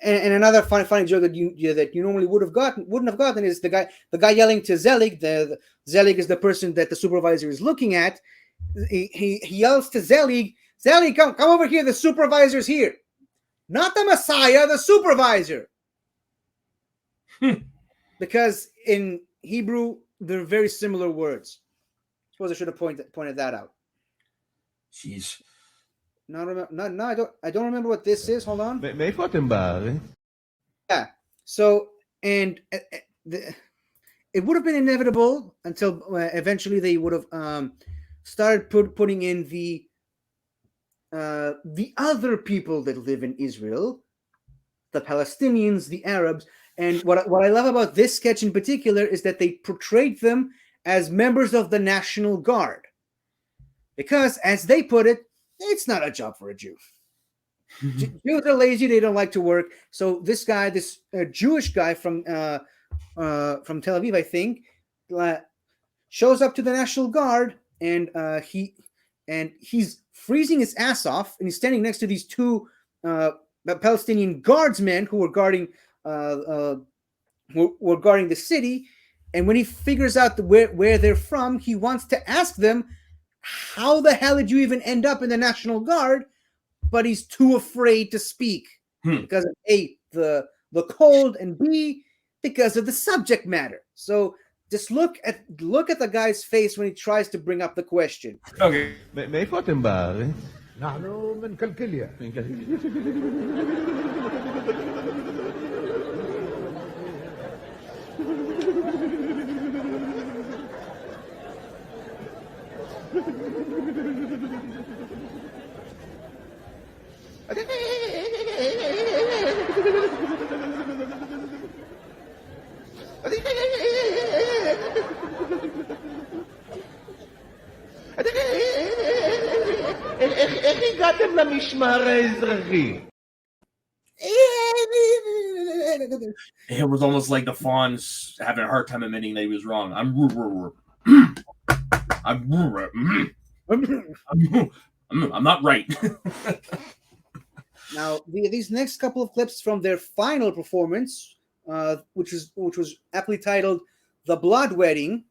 And another funny joke that you normally wouldn't have gotten is the guy yelling to Zelig. The Zelig is the person that the supervisor is looking at. He yells to Zelig, "Zelig, come over here. The supervisor's here, not the Messiah, the supervisor." Because in Hebrew they're very similar words. I suppose I should have pointed that out. Jeez. No, I don't remember what this is. Hold on. מאיפה אתם בארץ? Yeah. So, and it would have been inevitable until eventually they would have started putting in the other people that live in Israel, the Palestinians, the Arabs. And what I love about this sketch in particular is that they portrayed them as members of the National Guard. Because, as they put it, it's not a job for a Jew. Jews are lazy; they don't like to work. So this guy, this Jewish guy from Tel Aviv, I think, shows up to the National Guard, and he's freezing his ass off, and he's standing next to these two Palestinian guardsmen who were guarding the city. And when he figures out where they're from, he wants to ask them, how the hell did you even end up in the National Guard? But he's too afraid to speak because of A, the cold, and B, because of the subject matter. So just look at the guy's face when he tries to bring up the question. Okay. מאיפה אתם בארץ? אנחנו מן קלקיליה. איך הגעתם למשמר האזרחי? It was almost like the Fawn's having a hard time admitting that he was wrong. I'm not right. Now, these next couple of clips from their final performance, which was aptly titled "The Blood Wedding,"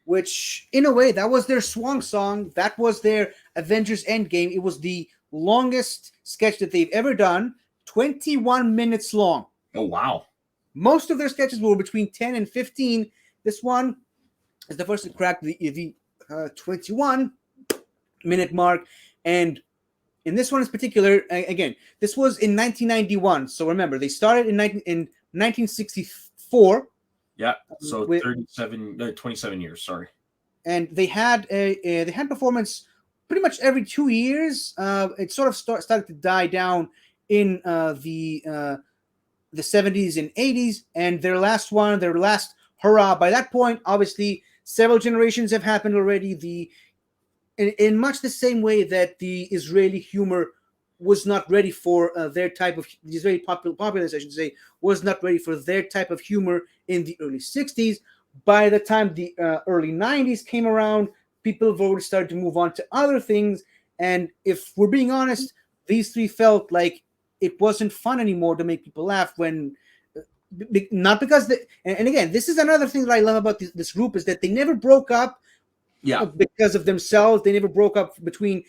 which, in a way, that was their swan song. That was their Avengers Endgame. It was the longest sketch that they've ever done, 21 minutes long. Oh, wow. Most of their sketches were between 10 and 15. This one is the first to crack the 21-minute mark. And in this one in particular, again, this was in 1991. So remember, they started in 1964. Yeah, so with 27 years, sorry. And they had performance pretty much every 2 years. It sort of started to die down in the 70s and 80s, and their last hurrah. By that point, obviously, several generations have happened already. In much the same way that the Israeli humor was not ready for their type of the Israeli populace, I should say, was not ready for their type of humor in the early 60s. By the time the early 90s came around, people have already started to move on to other things. And if we're being honest, these three felt like it wasn't fun anymore to make people laugh when not because and again, this is another thing that I love about this group is that they never broke up because of themselves. They never broke up between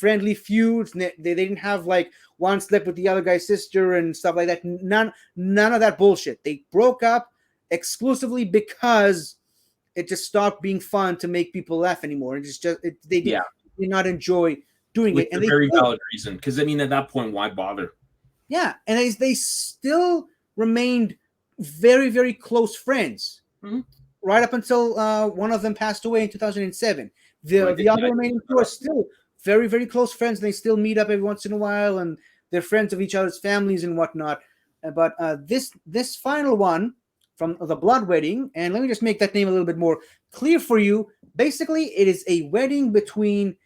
friendly feuds. They didn't have like one slept with the other guy's sister and stuff like that. None of that bullshit. They broke up exclusively because it just stopped being fun to make people laugh anymore. And they did not enjoy doing With it. And a very valid reason, because I mean, at that point, why bother? Yeah, and they still remained very, very close friends, right up until one of them passed away in 2007. The other remaining two are still very, very close friends. They still meet up every once in a while, and they're friends of each other's families and whatnot. but this final one from the blood wedding, and let me just make that name a little bit more clear for you. Basically, it is a wedding between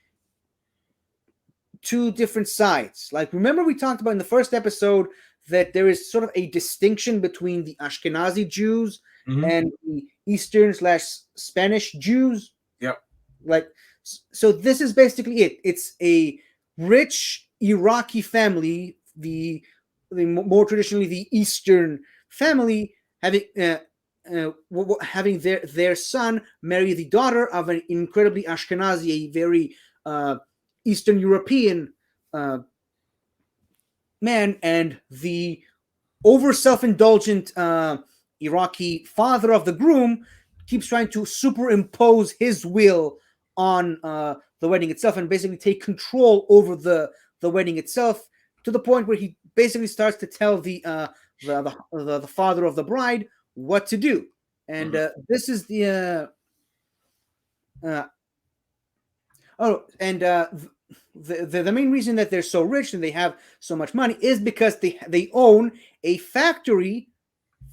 two different sides. Like, remember we talked about in the first episode that there is sort of a distinction between the Ashkenazi Jews and the Eastern / Spanish Jews. Yep. Like, so this is basically it. It's a rich Iraqi family, the more traditionally the Eastern family, having their son marry the daughter of an incredibly Ashkenazi, a very Eastern European man, and the over self-indulgent Iraqi father of the groom keeps trying to superimpose his will on the wedding itself and basically take control over the wedding itself, to the point where he basically starts to tell the father of the bride what to do. And this is the the main reason that they're so rich and they have so much money is because they own a factory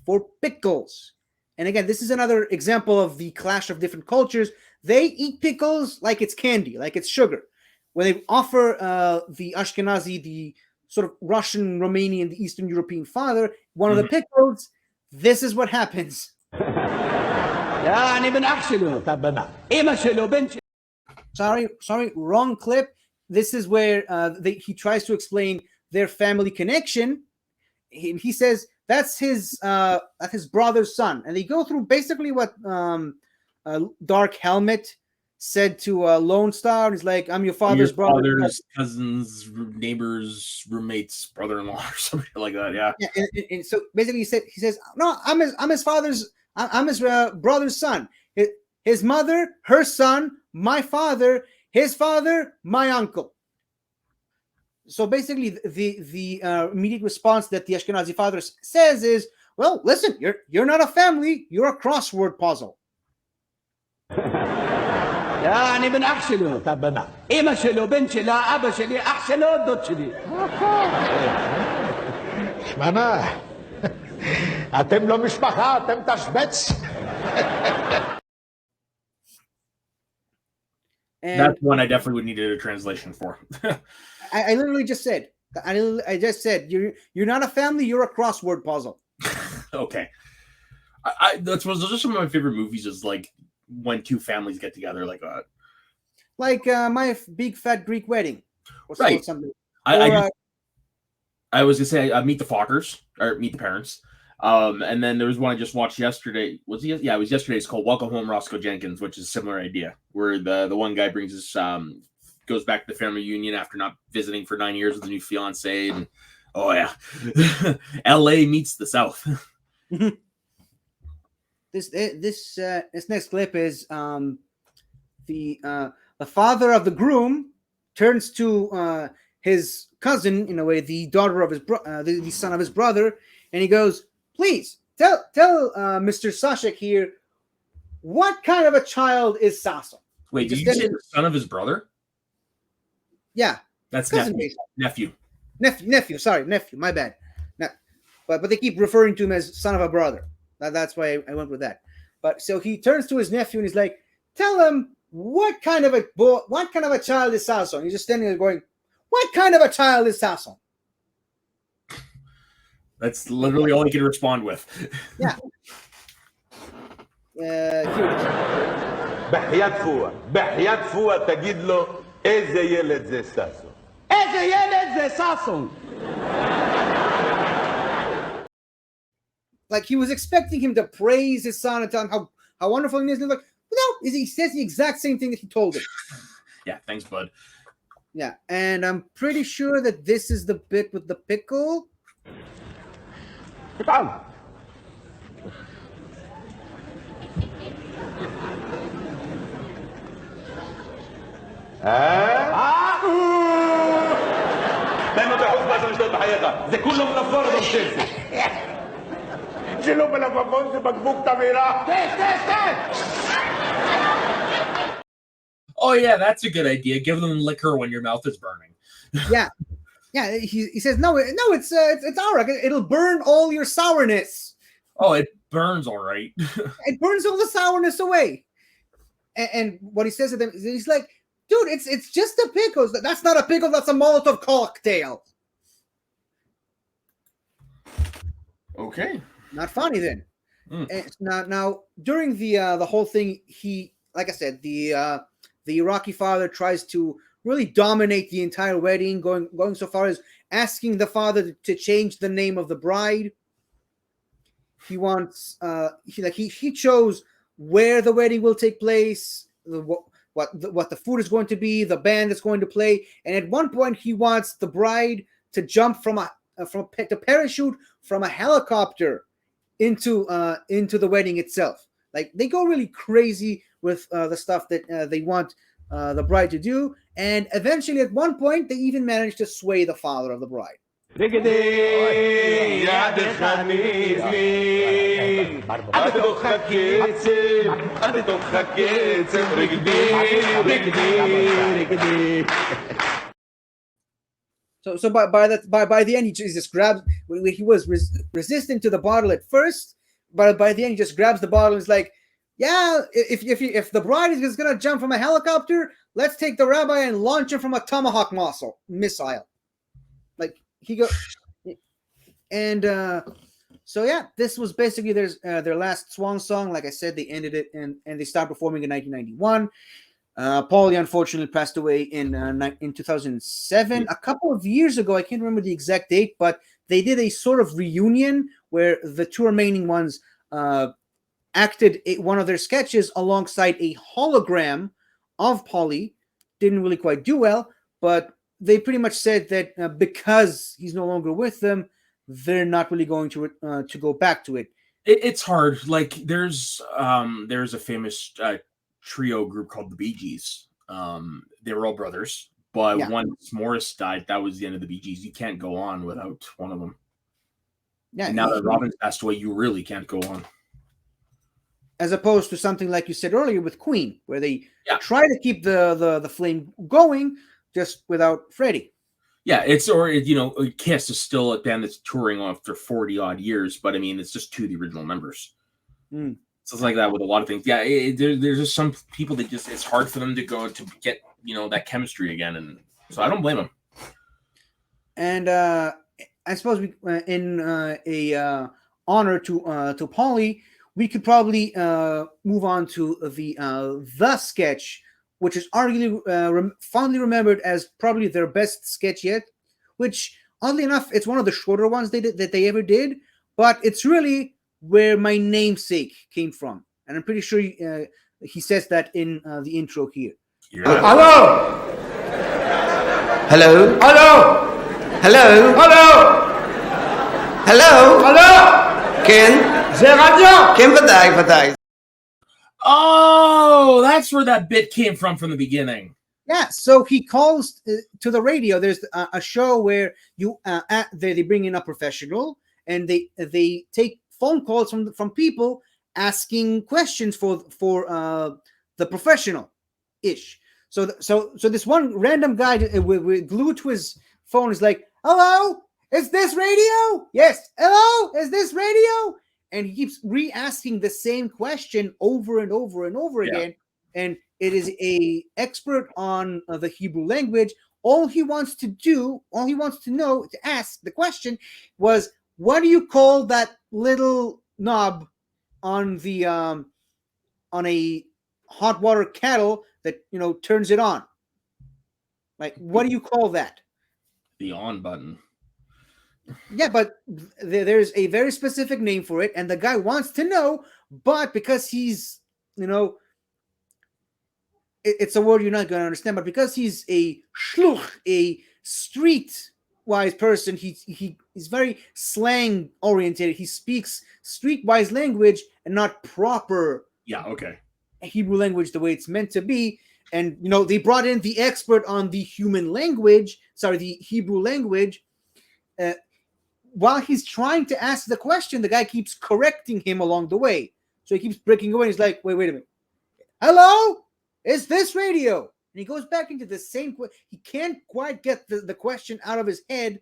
for pickles. And again, this is another example of the clash of different cultures. They eat pickles like it's candy, like it's sugar. When they offer the Ashkenazi, the sort of Russian, Romanian, the Eastern European father, one of the pickles, this is what happens. Sorry, wrong clip. This is where he tries to explain their family connection. He says that's his brother's son, and they go through basically what Dark Helmet said to Lone Star. He's like, "I'm your father's brother, cousins, neighbors, roommates, brother-in-law, or something like that." Yeah. And so basically, he says, "No, I'm his brother's son. His mother, her son, my father, his father, my uncle." So basically, the immediate response that the Ashkenazi father says is, "Well, listen, you're not a family. You're a crossword puzzle." يعني من أخ شلو طب إيه شلو بنت لا أبا شلي أخ شلو دوت شلي שמנה, אתם לא משפחה, אתם תשבץ. That's one I definitely would need a translation for. I literally just said, you're not a family, you're a crossword puzzle. Okay. Those are some of my favorite movies, is like when two families get together like that. Like My Big Fat Greek Wedding. Or right. Something. I was going to say Meet the Fockers, or Meet the Parents. And then there was one I just watched yesterday. Yeah, it was yesterday. It's called Welcome Home, Roscoe Jenkins, which is a similar idea, where the one guy brings his goes back to the family reunion after not visiting for 9 years with a new fiance, and oh yeah, L.A. meets the South. This next clip is the father of the groom turns to his cousin, in a way, the daughter of his the son of his brother, and he goes, "Please tell Mr. Sashek here, what kind of a child is Sasso?" Wait, did you say the son of his brother? Yeah, that's nephew. Sorry, nephew. My bad. But they keep referring to him as son of a brother. That's why I went with that. But so he turns to his nephew and he's like, "Tell him what kind of a child is Sasso?" And he's just standing there going, "What kind of a child is Sasso?" That's literally all he can respond with. Yeah. بحياة فوق تجد له إيه يلد زي ساسو. إيه يلد زي ساسو. Like, he was expecting him to praise his son and tell him how wonderful he is. And like, no, he says the exact same thing that he told him. Yeah, thanks, bud. Yeah, and I'm pretty sure that this is the bit with the pickle. تعال. دايما بيحوز بقى مش ضد بحياتها زي كله منفره بمشيلسي شيلوا بلا فافونز بقبوق تميرة. Oh yeah, that's a good idea. Give them liquor when your mouth is burning. Yeah. Yeah, he says no, it's arak. It'll burn all your sourness. Oh, it burns all right. It burns all the sourness away. And what he says to them is he's like, dude, it's just a pickle. That's not a pickle. That's a Molotov cocktail. Okay. Not funny then. And now during the whole thing, he, like I said, the Iraqi father tries to really dominate the entire wedding, going so far as asking the father to change the name of the bride. He wants he chose where the wedding will take place, what the food is going to be, the band that's going to play, and at one point he wants the bride to jump to parachute from a helicopter into the wedding itself. Like, they go really crazy with the stuff that they want the bride to do, and eventually at one point they even manage to sway the father of the bride. So by the end he just grabs. He was resistant to the bottle at first, but by the end he just grabs the bottle and is like, yeah, if the bride is gonna jump from a helicopter, let's take the rabbi and launch him from a tomahawk missile. Like, he go, and so yeah, this was basically their last swan song. Like I said, they ended it and they stopped performing in 1991. Paulie unfortunately passed away in 2007. A couple of years ago, I can't remember the exact date, but they did a sort of reunion where the two remaining ones acted one of their sketches alongside a hologram of Paulie. Didn't really quite do well, but they pretty much said that because he's no longer with them, they're not really going to go back to it. It's hard. Like, there's a famous trio group called the Bee Gees. They were all brothers, but once Morris died, that was the end of the Bee Gees. You can't go on without one of them. Yeah. And now that Robin passed away, you really can't go on. As opposed to something like you said earlier with Queen, where they try to keep the flame going just without Freddie. Yeah, Kiss is still a band that's touring after 40 odd years, but I mean, it's just two of the original members. So it's like that with a lot of things. Yeah, there's just some people that it's hard for them to go to get that chemistry again, and so I don't blame them. And I suppose in a honor to Paulie, we could probably move on to the sketch, which is arguably fondly remembered as probably their best sketch yet. Which, oddly enough, it's one of the shorter ones that they ever did, but it's really where my namesake came from, and I'm pretty sure he says that in the intro here. Hello. Hello. Hello. Hello. Hello. Hello. Hello. כן? זה רדיו. כן, ודאי. Oh, that's where that bit came from the beginning. Yeah, so he calls to the radio. There's a show where they bring in a professional and they take phone calls from people asking questions for the professional ish. So this one random guy with glued to his phone is like, "Hello, is this radio? Yes. Hello, is this radio?" And he keeps re-asking the same question over and over and over again. And it is a expert on the Hebrew language. All he wants to know to ask the question was, what do you call that little knob on the on a hot water kettle that turns it on? Like, what do you call that? The on button. Yeah, but there's a very specific name for it, and the guy wants to know, but because he's, it's a word you're not going to understand, but because he's a shluch, a street-wise person, he's very slang-oriented. He speaks street-wise language and not proper Hebrew language the way it's meant to be. And, they brought in the expert on the the Hebrew language. While he's trying to ask the question, the guy keeps correcting him along the way. So he keeps breaking away. He's like, wait a minute. Hello? Is this radio? he goes back into the same. He can't quite get the question out of his head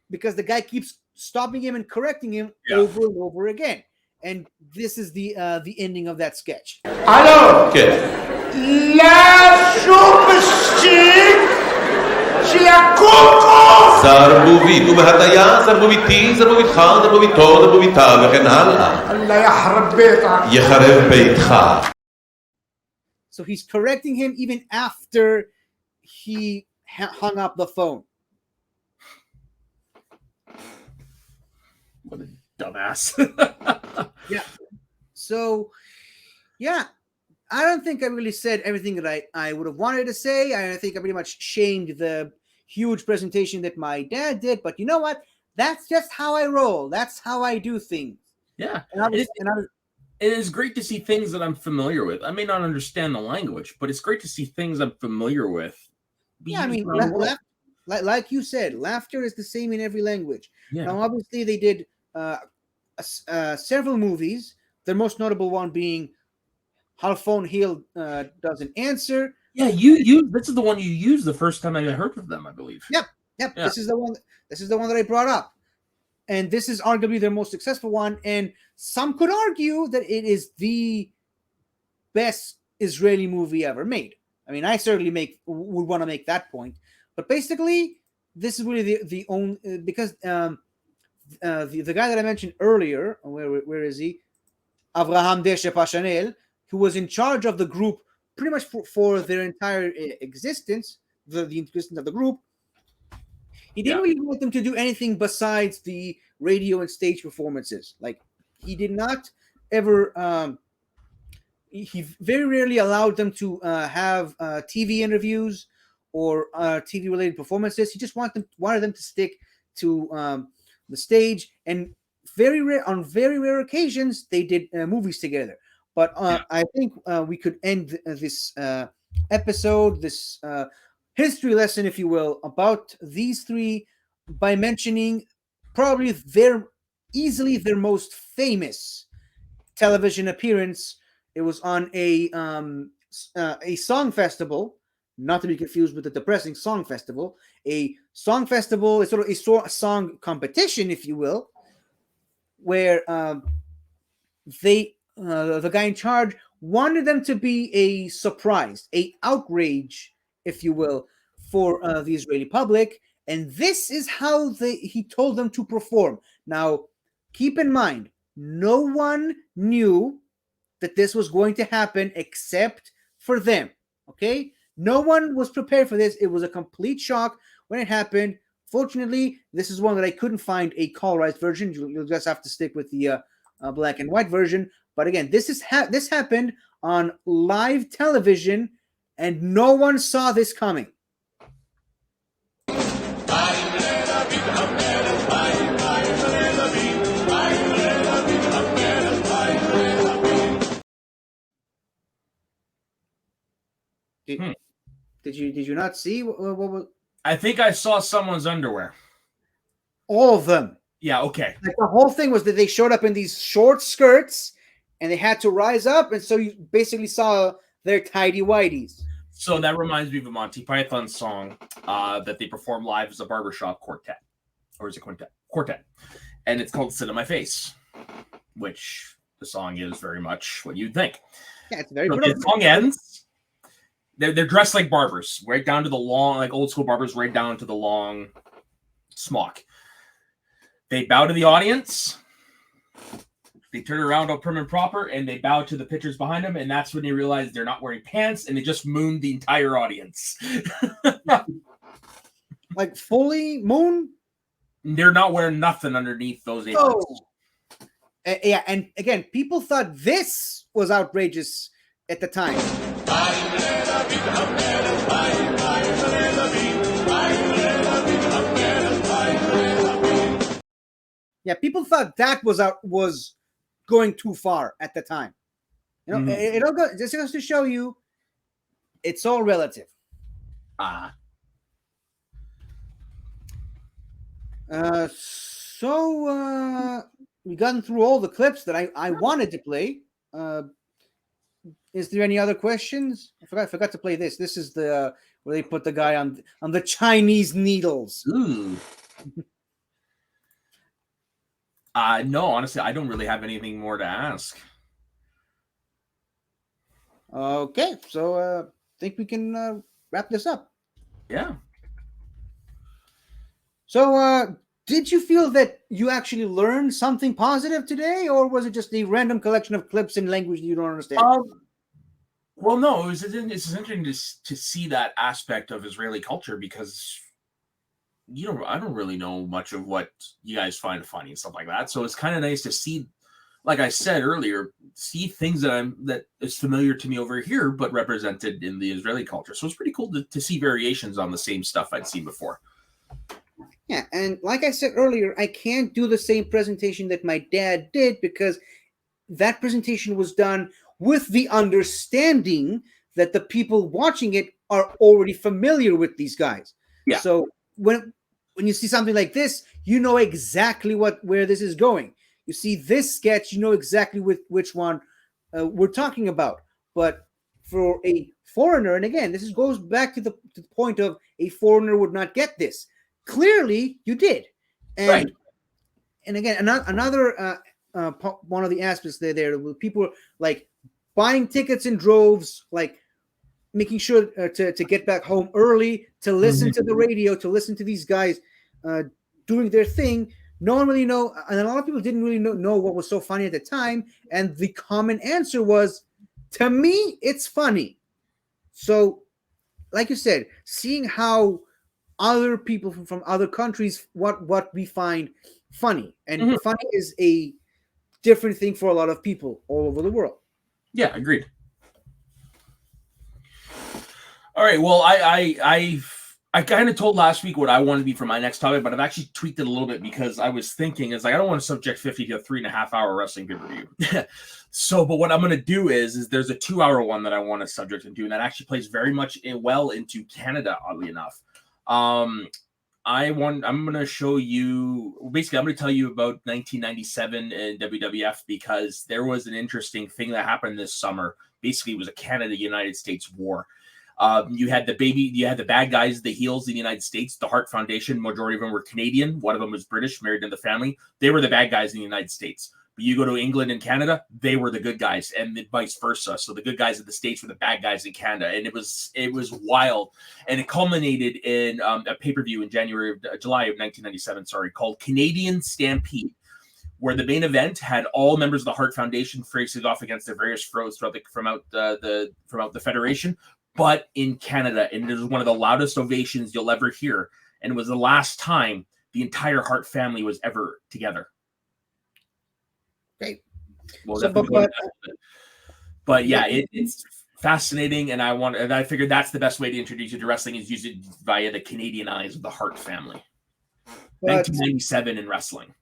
because the guy keeps stopping him and correcting him over and over again. And this is the ending of that sketch. Alors, la chopstick, זרבובית, ובהטיה זרבוביתי, זרבוביתך, זרבוביתו, זרבוביתה, וכן הלאה. الله يحرب بيتك. יחרב ביתך. So he's correcting him even after he hung up the phone. What a dumbass. Yeah. So, yeah, I don't think I really said everything that I would have wanted to say. I think I pretty much shamed the huge presentation that my dad did. But you know what? That's just how I roll. That's how I do things. Yeah. It is great to see things that I'm familiar with. I may not understand the language, but it's great to see things I'm familiar with. Yeah, I mean, like you said, laughter is the same in every language. Yeah. Now, obviously, they did several movies. The most notable one being Halfon Hill Doesn't Answer. Yeah, you this is the one you used the first time I heard of them, I believe. Yep. Yeah. This is the one that I brought up. And this is arguably their most successful one. And some could argue that it is the best Israeli movie ever made. I mean, I certainly would want to make that point. But basically, this is really the only because the guy that I mentioned earlier, where is he? Avraham Deshe Pashanel, who was in charge of the group pretty much for their entire existence, the existence of the group. He didn't really want them to do anything besides the radio and stage performances. Like, he did not ever. He very rarely allowed them to have TV interviews or TV-related performances. He just wanted them to stick to the stage. And on very rare occasions, they did movies together. But I think we could end this episode, this history lesson, if you will, about these three by mentioning probably easily their most famous television appearance. It was on a song festival, not to be confused with the depressing song festival. A song festival is sort of a song competition, if you will, where the guy in charge wanted them to be a surprise, a outrage, if you will, for the Israeli public. And this is how he told them to perform. Now, keep in mind, no one knew that this was going to happen except for them. Okay? No one was prepared for this. It was a complete shock when it happened. Fortunately, this is one that I couldn't find a colorized version. You'll just have to stick with the black and white version. But again, this happened on live television, and no one saw this coming. Did you not see what was? I think I saw someone's underwear. All of them. Yeah. Okay. Like, the whole thing was that they showed up in these short skirts, and they had to rise up, and so you basically saw their tidy whities. So that reminds me of a Monty Python song that they perform live as a barbershop quartet, or is it quintet? Quartet, and it's called "Sit on My Face," which the song is very much what you'd think. Yeah, it's very. So the song ends. They're dressed like barbers, right down to the long, like old school barbers, right down to the long smock. They bow to the audience. They turn around all prim and proper, and they bow to the pictures behind them, and that's when they realize they're not wearing pants, and they just mooned the entire audience. Like, fully moon? They're not wearing nothing underneath those aprons. Yeah, and again, people thought this was outrageous at the time. Yeah, people thought that was going too far at the time. You know, it all goes just goes to show you, it's all relative. So we've gotten through all the clips that I wanted to play. is there any other questions? I forgot to play this. This is the where they put the guy on the Chinese needles. Ooh. No, honestly, I don't really have anything more to ask. Okay, so I think we can wrap this up. Yeah. So, did you feel that you actually learned something positive today, or was it just a random collection of clips in language you don't understand? Well, no, it's interesting to see that aspect of Israeli culture because I don't really know much of what you guys find funny and stuff like that. So it's kind of nice to see, like I said earlier, see things that is familiar to me over here, but represented in the Israeli culture. So it's pretty cool to see variations on the same stuff I'd seen before. Yeah, and like I said earlier, I can't do the same presentation that my dad did because that presentation was done with the understanding that the people watching it are already familiar with these guys. Yeah. So when you see something like this, you know exactly where this is going. You see this sketch, you know exactly which one we're talking about. But for a foreigner, and again, this goes back to the point of a foreigner would not get this. Clearly, you did, and Right. And again, another one of the aspects there with people like buying tickets in droves, like making sure to get back home early, to listen to the radio, to listen to these guys doing their thing. No one really know, and a lot of people didn't really know what was so funny at the time. And the common answer was, to me, it's funny. So, like you said, seeing how other people from other countries what we find funny, and funny is a different thing for a lot of people all over the world. Yeah, agreed. All right. Well, I kind of told last week what I wanted to be for my next topic, but I've actually tweaked it a little bit because I was thinking I don't want to subject 50 to a 3.5 hour wrestling pay-per-view. So, but what I'm going to do is there's a 2 hour one that I want to subject and do, and that actually plays very much well into Canada, oddly enough. I'm going to show you, basically, I'm going to tell you about 1997 in WWF because there was an interesting thing that happened this summer. Basically, it was a Canada-United States war. You had the bad guys, the heels in the United States, the Hart Foundation. Majority of them were Canadian. One of them was British, married into the family. They were the bad guys in the United States. But you go to England and Canada, they were the good guys, and vice versa. So the good guys in the States were the bad guys in Canada, and it was wild. And it culminated in a pay-per-view in July of 1997, called Canadian Stampede, where the main event had all members of the Hart Foundation facing off against their various foes from out the Federation, but in Canada. And it was one of the loudest ovations you'll ever hear. And it was the last time the entire Hart family was ever together. Okay. Well, but yeah, it's fascinating. And I figured that's the best way to introduce you to wrestling is use it via the Canadian eyes of the Hart family. 1997 in wrestling.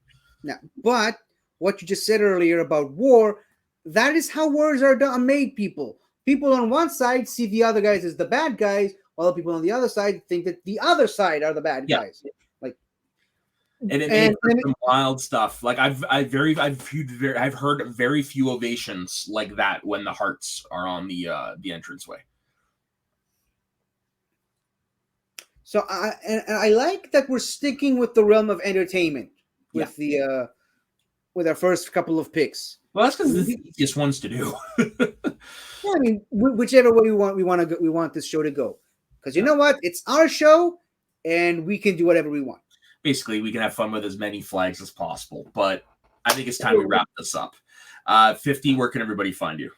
Now, but what you just said earlier about war, that is how wars are made, people. People on one side see the other guys as the bad guys, while the people on the other side think that the other side are the bad guys. Like, and it made some wild stuff. Like I've heard very few ovations like that when the Hearts are on the entranceway. So I like that we're sticking with the realm of entertainment with with our first couple of picks. Well, that's because it's the easiest ones to do. Yeah, I mean, whichever way we want this show to go, because you know what, it's our show, and we can do whatever we want. Basically, we can have fun with as many flags as possible. But I think it's time we wrap this up. 50, where can everybody find you?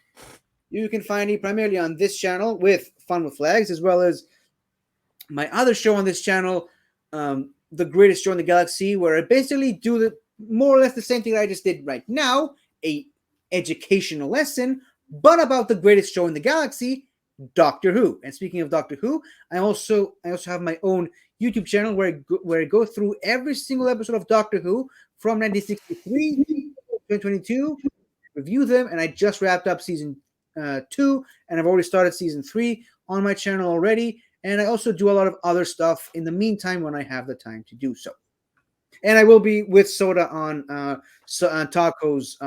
You can find me primarily on this channel with Fun with Flags, as well as my other show on this channel, The Greatest Show in the Galaxy, where I basically do more or less the same thing that I just did right now, a educational lesson, but about the greatest show in the galaxy, Doctor Who. And speaking of Doctor Who, I also have my own YouTube channel where I go through every single episode of Doctor Who from 1963 to 2022, review them, and I just wrapped up season 2, and I've already started season 3 on my channel already. And I also do a lot of other stuff in the meantime when I have the time to do so. And I will be with Soda on Taco's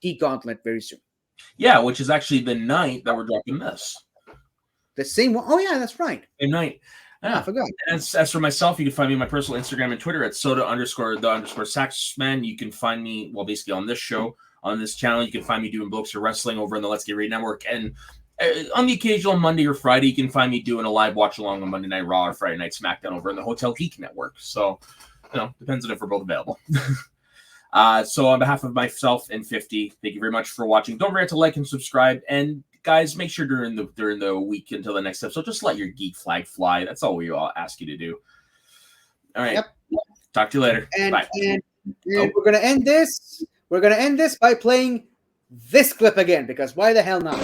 Geek Gauntlet very soon. Yeah, which is actually the night that we're dropping this. The same one. Oh yeah, that's right. Same night. Yeah. I forgot. And as for myself, you can find me on my personal Instagram and Twitter at soda_the_saxman. You can find me, well, basically on this show, on this channel. You can find me doing Blokes or Wrestling over on the Let's Get Ready Network. And on the occasional Monday or Friday, you can find me doing a live watch along on Monday Night Raw or Friday Night SmackDown over on the Hotel Geek Network. So, depends on if we're both available. So on behalf of myself and 50, thank you very much for watching. Don't forget to like and subscribe. And guys, make sure during the week until the next episode, just let your geek flag fly. That's all we all ask you to do. All right. Yep. Talk to you later. And, Bye. and we're gonna end this. We're gonna end this by playing this clip again, because why the hell not?